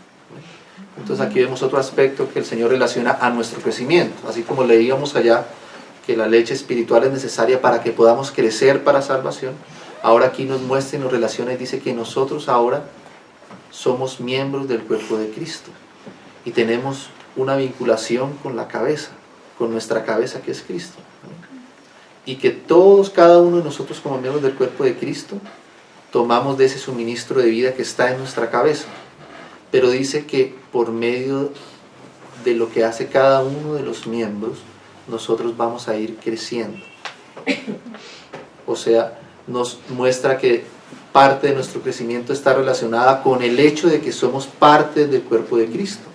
Entonces aquí vemos otro aspecto que el Señor relaciona a nuestro crecimiento, así como leíamos allá que la leche espiritual es necesaria para que podamos crecer para salvación. Ahora aquí nos muestra y nos relaciona y dice que nosotros ahora somos miembros del cuerpo de Cristo y tenemos una vinculación con la cabeza, con nuestra cabeza que es Cristo, y que todos, cada uno de nosotros como miembros del cuerpo de Cristo tomamos de ese suministro de vida que está en nuestra cabeza, pero dice que por medio de lo que hace cada uno de los miembros nosotros vamos a ir creciendo. O sea, nos muestra que parte de nuestro crecimiento está relacionada con el hecho de que somos parte del cuerpo de Cristo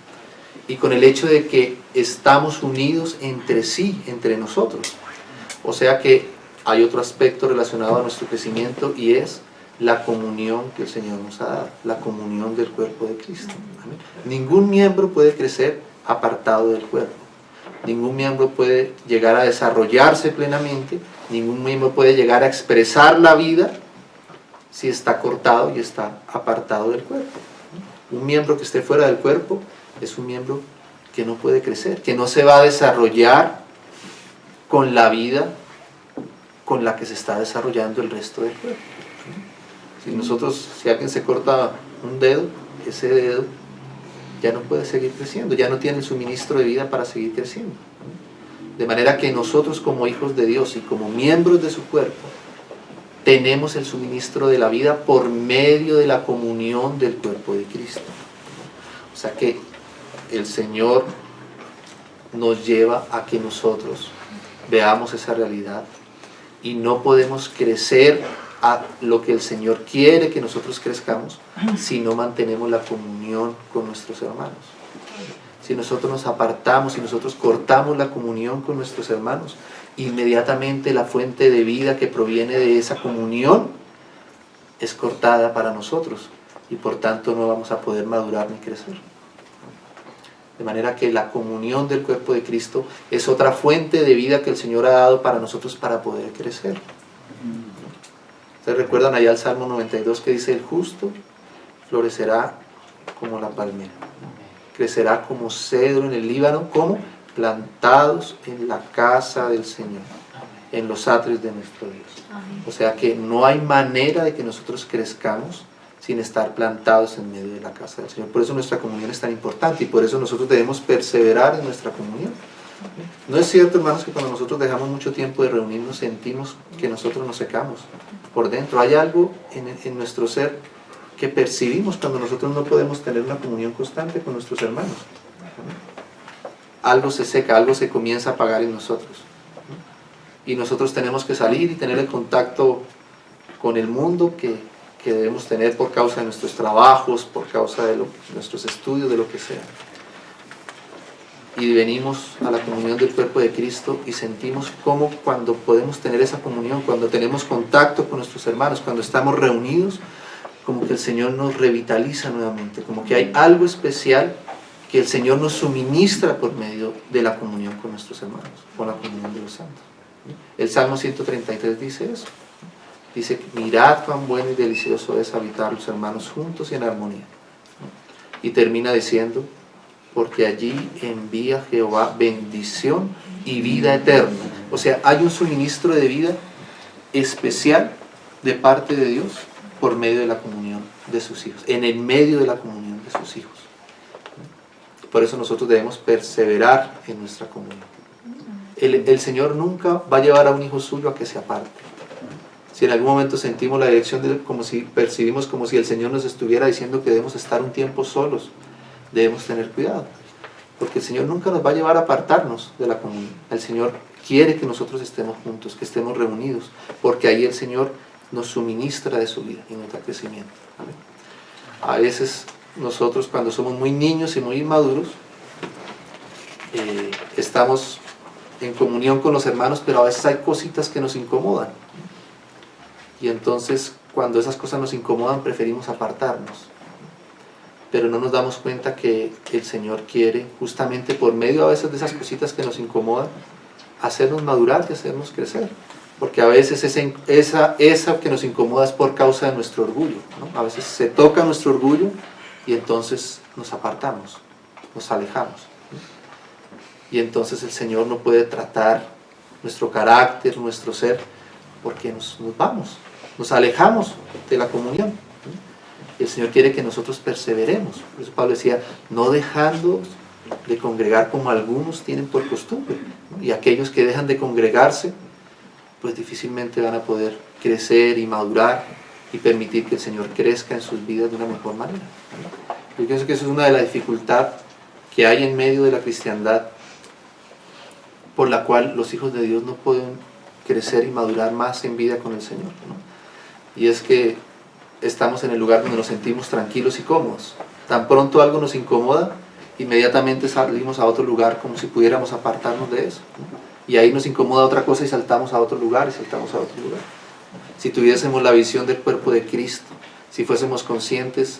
y con el hecho de que estamos unidos entre sí, entre nosotros. O sea que hay otro aspecto relacionado a nuestro crecimiento y es la comunión que el Señor nos ha dado, la comunión del cuerpo de Cristo. ¿Amén? Ningún miembro puede crecer apartado del cuerpo. Ningún miembro puede llegar a desarrollarse plenamente, ningún miembro puede llegar a expresar la vida si está cortado y está apartado del cuerpo. Un miembro que esté fuera del cuerpo es un miembro que no puede crecer, que no se va a desarrollar con la vida con la que se está desarrollando el resto del cuerpo. Si alguien se corta un dedo, ese dedo ya no puede seguir creciendo, ya no tiene el suministro de vida para seguir creciendo. De manera que nosotros como hijos de Dios y como miembros de su cuerpo, tenemos el suministro de la vida por medio de la comunión del cuerpo de Cristo. O sea que el Señor nos lleva a que nosotros veamos esa realidad y no podemos crecer a lo que el Señor quiere que nosotros crezcamos si no mantenemos la comunión con nuestros hermanos. Si nosotros nos apartamos, si nosotros cortamos la comunión con nuestros hermanos, inmediatamente la fuente de vida que proviene de esa comunión es cortada para nosotros y por tanto no vamos a poder madurar ni crecer. De manera que la comunión del cuerpo de Cristo es otra fuente de vida que el Señor ha dado para nosotros para poder crecer. ¿Ustedes recuerdan allá el Salmo 92 que dice: el justo florecerá como la palmera, crecerá como cedro en el Líbano, como plantados en la casa del Señor, en los atrios de nuestro Dios. O sea que no hay manera de que nosotros crezcamos sin estar plantados en medio de la casa del Señor. Por eso nuestra comunión es tan importante y por eso nosotros debemos perseverar en nuestra comunión. No es cierto, hermanos, que cuando nosotros dejamos mucho tiempo de reunirnos sentimos que nosotros nos secamos por dentro. Hay algo en nuestro ser que percibimos cuando nosotros no podemos tener una comunión constante con nuestros hermanos. Algo se seca, algo se comienza a apagar en nosotros. Y nosotros tenemos que salir y tener el contacto con el mundo que debemos tener por causa de nuestros trabajos, por causa de nuestros estudios, de lo que sea. Y venimos a la comunión del cuerpo de Cristo y sentimos cómo cuando podemos tener esa comunión, cuando tenemos contacto con nuestros hermanos, cuando estamos reunidos, como que el Señor nos revitaliza nuevamente, como que hay algo especial que el Señor nos suministra por medio de la comunión con nuestros hermanos, con la comunión de los santos. El Salmo 133 dice eso. Dice, mirad cuán bueno y delicioso es habitar los hermanos juntos y en armonía. Y termina diciendo, porque allí envía Jehová bendición y vida eterna. O sea, hay un suministro de vida especial de parte de Dios por medio de la comunión de sus hijos, en el medio de la comunión de sus hijos. Por eso nosotros debemos perseverar en nuestra comunión. El Señor nunca va a llevar a un hijo suyo a que se aparte. Si en algún momento sentimos la dirección de como si percibimos como si el Señor nos estuviera diciendo que debemos estar un tiempo solos, debemos tener cuidado, porque el Señor nunca nos va a llevar a apartarnos de la comunión. El Señor quiere que nosotros estemos juntos, que estemos reunidos, porque ahí el Señor nos suministra de su vida y nos da crecimiento. ¿Vale? A veces nosotros, cuando somos muy niños y muy inmaduros, estamos en comunión con los hermanos, pero a veces hay cositas que nos incomodan. Y entonces, cuando esas cosas nos incomodan, preferimos apartarnos. Pero no nos damos cuenta que el Señor quiere, justamente por medio a veces de esas cositas que nos incomodan, hacernos madurar y hacernos crecer. Porque a veces esa que nos incomoda es por causa de nuestro orgullo, ¿no? A veces se toca nuestro orgullo y entonces nos apartamos, nos alejamos, ¿no? Y entonces el Señor no puede tratar nuestro carácter, nuestro ser, porque nos vamos, nos alejamos de la comunión, ¿no? El Señor quiere que nosotros perseveremos. Por eso Pablo decía, no dejando de congregar como algunos tienen por costumbre, ¿no? Y aquellos que dejan de congregarse, pues difícilmente van a poder crecer y madurar y permitir que el Señor crezca en sus vidas de una mejor manera, ¿no? Yo pienso que eso es una de las dificultades que hay en medio de la cristiandad, por la cual los hijos de Dios no pueden crecer y madurar más en vida con el Señor, ¿no? Y es que estamos en el lugar donde nos sentimos tranquilos y cómodos. Tan pronto algo nos incomoda, inmediatamente salimos a otro lugar como si pudiéramos apartarnos de eso, ¿no? Y ahí nos incomoda otra cosa y saltamos a otro lugar y saltamos a otro lugar. Si tuviésemos la visión del cuerpo de Cristo, si fuésemos conscientes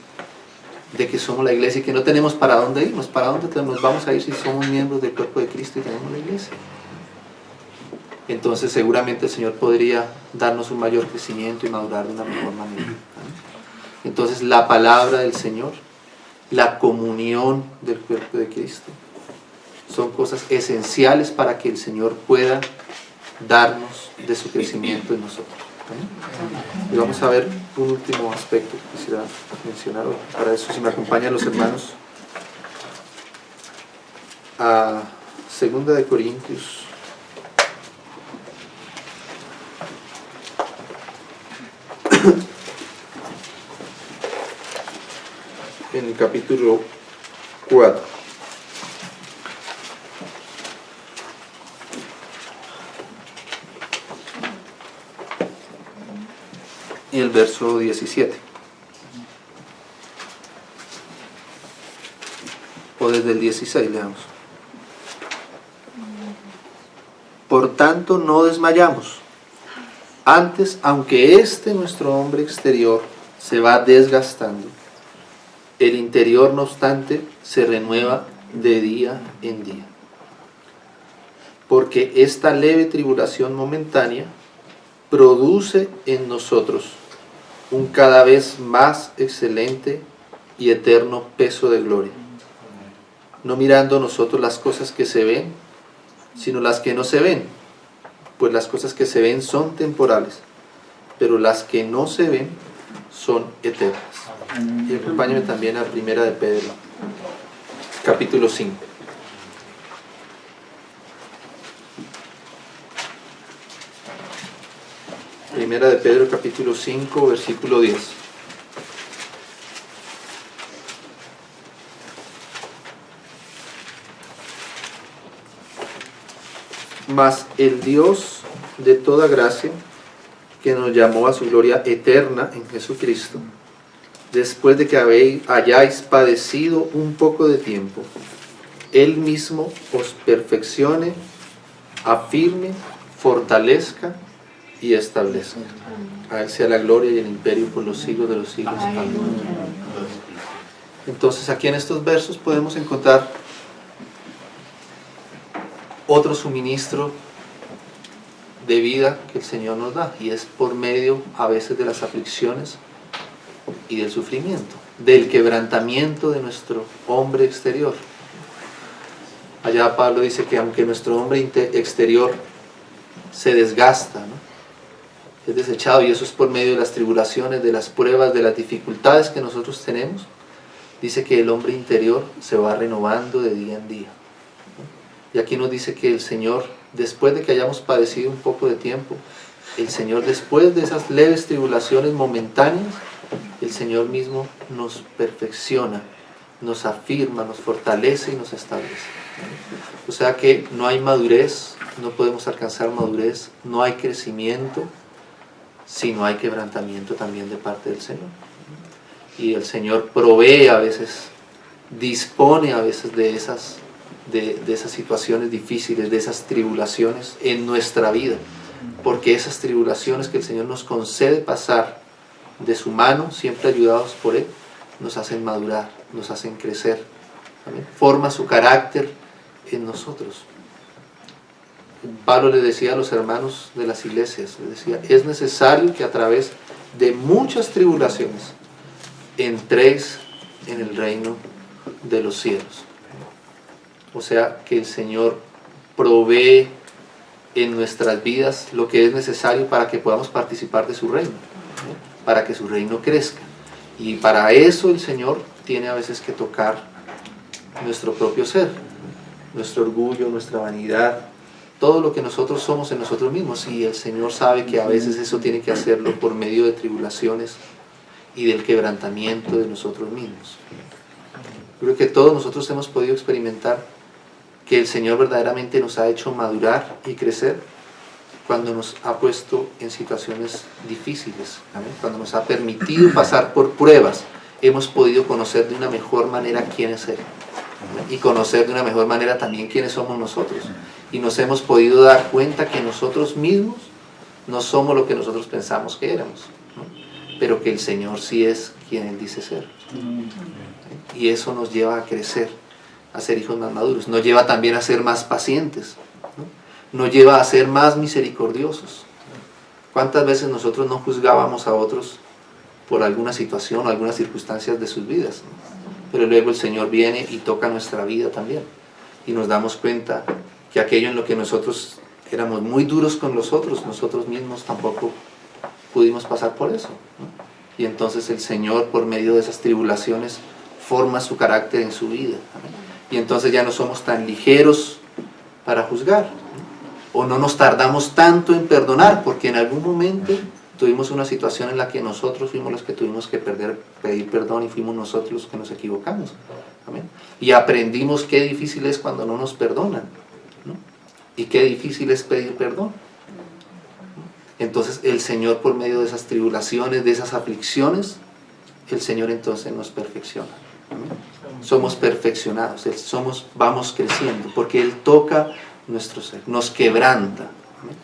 de que somos la iglesia y que no tenemos para dónde irnos, ¿para dónde nos vamos a ir si somos miembros del cuerpo de Cristo y tenemos la iglesia? Entonces seguramente el Señor podría darnos un mayor crecimiento y madurar de una mejor manera, ¿no? Entonces la palabra del Señor, la comunión del cuerpo de Cristo, son cosas esenciales para que el Señor pueda darnos de su crecimiento en nosotros, ¿no? Y vamos a ver un último aspecto que quisiera mencionar hoy. Para eso, si me acompañan los hermanos a 2 de Corintios en el capítulo 4. Y el verso 17. O desde el 16 leamos. Por tanto no desmayamos. Antes, aunque nuestro hombre exterior se va desgastando, el interior no obstante se renueva de día en día. Porque esta leve tribulación momentánea produce en nosotros un cada vez más excelente y eterno peso de gloria, no mirando nosotros las cosas que se ven, sino las que no se ven, pues las cosas que se ven son temporales, pero las que no se ven son eternas. Y acompáñame también a Primera de Pedro, capítulo 5. Primera de Pedro, capítulo 5, versículo 10. Mas el Dios de toda gracia, que nos llamó a su gloria eterna en Jesucristo, después de que hayáis padecido un poco de tiempo, Él mismo os perfeccione, afirme, fortalezca y establezca. A Él sea la gloria y el imperio por los siglos de los siglos. Amén. Entonces aquí en estos versos podemos encontrar otro suministro de vida que el Señor nos da, y es por medio a veces de las aflicciones y del sufrimiento, del quebrantamiento de nuestro hombre exterior. Allá Pablo dice que aunque nuestro hombre exterior se desgasta, ¿no?, es desechado, y eso es por medio de las tribulaciones, de las pruebas, de las dificultades que nosotros tenemos, dice que el hombre interior se va renovando de día en día. Y aquí nos dice que el Señor, después de que hayamos padecido un poco de tiempo, el Señor, después de esas leves tribulaciones momentáneas, el Señor mismo nos perfecciona, nos afirma, nos fortalece y nos establece. O sea que no hay madurez, no podemos alcanzar madurez, no hay crecimiento, si no hay quebrantamiento también de parte del Señor. Y el Señor provee a veces, dispone a veces de esas situaciones difíciles, de esas tribulaciones en nuestra vida, porque esas tribulaciones que el Señor nos concede pasar de su mano, siempre ayudados por Él, nos hacen madurar, nos hacen crecer. ¿Amén? Forma su carácter en nosotros. Pablo le decía a los hermanos de las iglesias, le decía, es necesario que a través de muchas tribulaciones entréis en el reino de los cielos. O sea que el Señor provee en nuestras vidas lo que es necesario para que podamos participar de su reino, ¿no?, para que su reino crezca. Y para eso el Señor tiene a veces que tocar nuestro propio ser, nuestro orgullo, nuestra vanidad, todo lo que nosotros somos en nosotros mismos. Y el Señor sabe que a veces eso tiene que hacerlo por medio de tribulaciones y del quebrantamiento de nosotros mismos. Creo que todos nosotros hemos podido experimentar que el Señor verdaderamente nos ha hecho madurar y crecer cuando nos ha puesto en situaciones difíciles, ¿amén?, cuando nos ha permitido pasar por pruebas. Hemos podido conocer de una mejor manera quién es Él, ¿amén?, y conocer de una mejor manera también quiénes somos nosotros, y nos hemos podido dar cuenta que nosotros mismos no somos lo que nosotros pensamos que éramos, ¿no?, pero que el Señor sí es quien Él dice ser. Y eso nos lleva a crecer, a ser hijos más maduros, nos lleva también a ser más pacientes, ¿no?, nos lleva a ser más misericordiosos. ¿Cuántas veces nosotros no juzgábamos a otros por alguna situación o algunas circunstancias de sus vidas, ¿no?, pero luego el Señor viene y toca nuestra vida también, y nos damos cuenta que aquello en lo que nosotros éramos muy duros con nosotros mismos tampoco pudimos pasar por eso, ¿no? Y entonces el Señor, por medio de esas tribulaciones, forma su carácter en su vida, ¿no?, y entonces ya no somos tan ligeros para juzgar, ¿no?, o no nos tardamos tanto en perdonar, porque en algún momento tuvimos una situación en la que nosotros fuimos los que tuvimos que pedir perdón, y fuimos nosotros los que nos equivocamos. ¿Amén? Y aprendimos qué difícil es cuando no nos perdonan, ¿no?, y qué difícil es pedir perdón. Entonces el Señor, por medio de esas tribulaciones, de esas aflicciones, el Señor entonces nos perfecciona. ¿Amén? Somos perfeccionados, vamos creciendo, porque Él toca nuestro ser, nos quebranta, ¿amén?,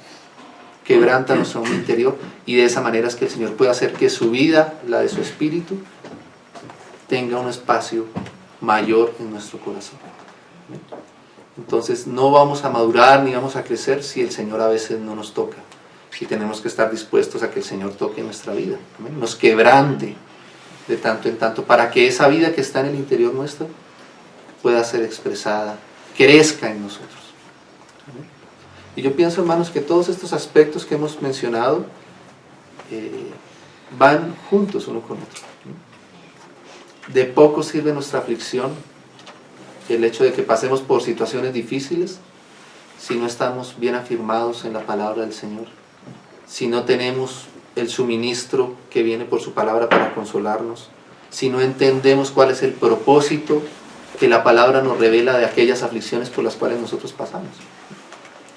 quebranta nuestro hombre interior, y de esa manera es que el Señor puede hacer que su vida, la de su espíritu, tenga un espacio mayor en nuestro corazón. ¿Amén? Entonces no vamos a madurar ni vamos a crecer si el Señor a veces no nos toca, y tenemos que estar dispuestos a que el Señor toque nuestra vida, ¿amén?, nos quebrante de tanto en tanto, para que esa vida que está en el interior nuestro pueda ser expresada, crezca en nosotros. Y yo pienso, hermanos, que todos estos aspectos que hemos mencionado van juntos uno con otro. De poco sirve nuestra aflicción, el hecho de que pasemos por situaciones difíciles, si no estamos bien afirmados en la palabra del Señor, si no tenemos el suministro que viene por su palabra para consolarnos, si no entendemos cuál es el propósito que la palabra nos revela de aquellas aflicciones por las cuales nosotros pasamos.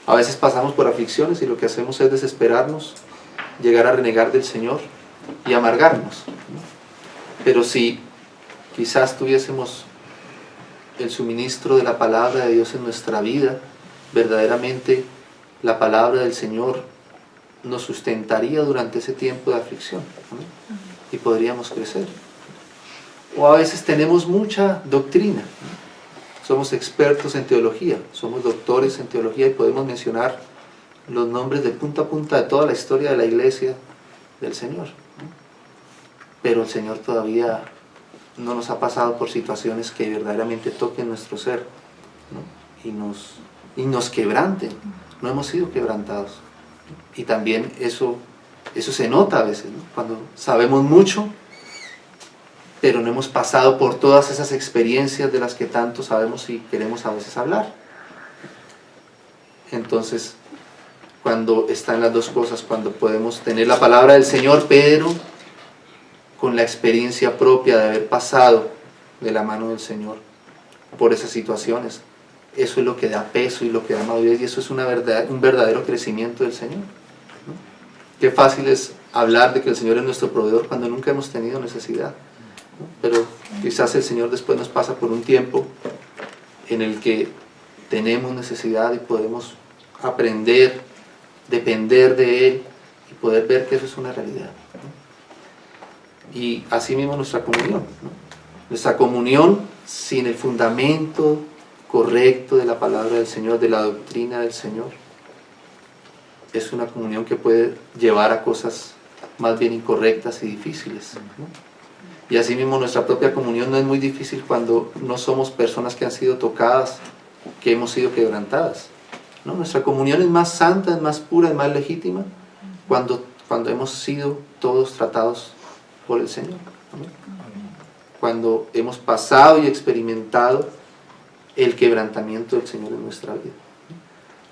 A veces pasamos por aflicciones y lo que hacemos es desesperarnos, llegar a renegar del Señor y amargarnos. Pero si quizás tuviésemos el suministro de la palabra de Dios en nuestra vida, verdaderamente la palabra del Señor nos sustentaría durante ese tiempo de aflicción, ¿no? Y podríamos crecer. O a veces tenemos mucha doctrina, ¿no? Somos expertos en teología, somos doctores en teología y podemos mencionar los nombres de punta a punta de toda la historia de la iglesia del Señor, ¿no? Pero el Señor todavía no nos ha pasado por situaciones que verdaderamente toquen nuestro ser, ¿no? y nos quebranten. No hemos sido quebrantados. Y también eso se nota a veces, ¿no? Cuando sabemos mucho, pero no hemos pasado por todas esas experiencias de las que tanto sabemos y queremos a veces hablar. Entonces, cuando están las dos cosas, cuando podemos tener la palabra del Señor, pero con la experiencia propia de haber pasado de la mano del Señor por esas situaciones, eso es lo que da peso y lo que da madurez, y eso es un verdadero crecimiento del Señor, ¿no? Qué fácil es hablar de que el Señor es nuestro proveedor cuando nunca hemos tenido necesidad, ¿no? Pero quizás el Señor después nos pasa por un tiempo en el que tenemos necesidad y podemos aprender, depender de Él y poder ver que eso es una realidad, ¿no? Y así mismo nuestra comunión, ¿no? Nuestra comunión sin el fundamento correcto de la palabra del Señor, de la doctrina del Señor, es una comunión que puede llevar a cosas más bien incorrectas y difíciles, ¿no? Y así mismo nuestra propia comunión no es muy difícil cuando no somos personas que han sido tocadas, que hemos sido quebrantadas, ¿no? Nuestra comunión es más santa, es más pura, es más legítima cuando hemos sido todos tratados por el Señor, ¿no? Cuando hemos pasado y experimentado el quebrantamiento del Señor en nuestra vida.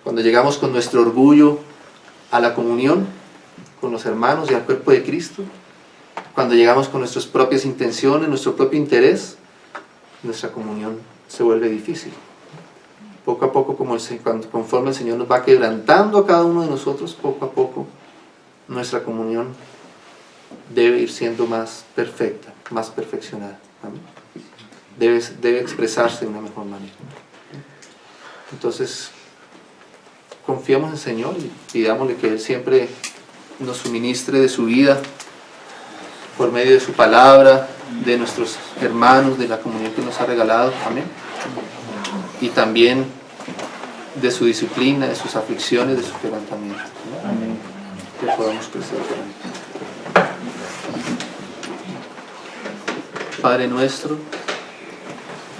Cuando llegamos con nuestro orgullo a la comunión con los hermanos y al cuerpo de Cristo, cuando llegamos con nuestras propias intenciones, nuestro propio interés, nuestra comunión se vuelve difícil. Poco a poco, conforme el Señor nos va quebrantando a cada uno de nosotros, poco a poco nuestra comunión debe ir siendo más perfecta, más perfeccionada. ¿Amén? Debe expresarse de una mejor manera. Entonces, confiamos en el Señor y pidámosle que Él siempre nos suministre de su vida por medio de su palabra, de nuestros hermanos, de la comunión que nos ha regalado. Amén. Y también de su disciplina, de sus aflicciones, de su quebrantamiento. Amén. Que podamos crecer. Padre nuestro,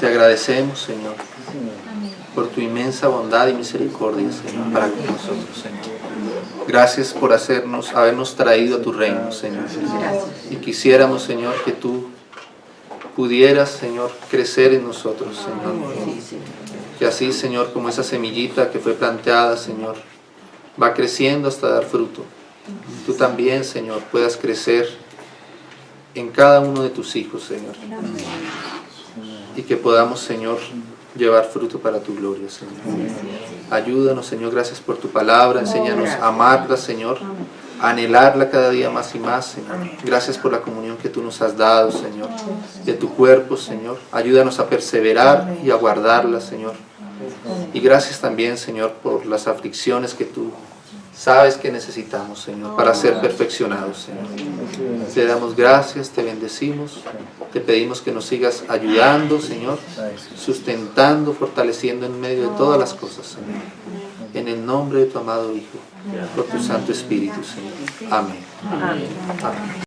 te agradecemos, Señor, por tu inmensa bondad y misericordia, Señor, para con nosotros, Señor. Gracias por habernos traído a tu reino, Señor. Y quisiéramos, Señor, que tú pudieras, Señor, crecer en nosotros, Señor. Que así, Señor, como esa semillita que fue planteada, Señor, va creciendo hasta dar fruto. Tú también, Señor, puedas crecer en cada uno de tus hijos, Señor. Y que podamos, Señor, llevar fruto para tu gloria, Señor. Ayúdanos, Señor, gracias por tu palabra. Enséñanos a amarla, Señor, a anhelarla cada día más y más, Señor. Gracias por la comunión que tú nos has dado, Señor, de tu cuerpo, Señor. Ayúdanos a perseverar y a guardarla, Señor. Y gracias también, Señor, por las aflicciones que tú sabes que necesitamos, Señor, para ser perfeccionados, Señor. Te damos gracias, te bendecimos, te pedimos que nos sigas ayudando, Señor, sustentando, fortaleciendo en medio de todas las cosas, Señor. En el nombre de tu amado Hijo, por tu Santo Espíritu, Señor. Amén. Amén.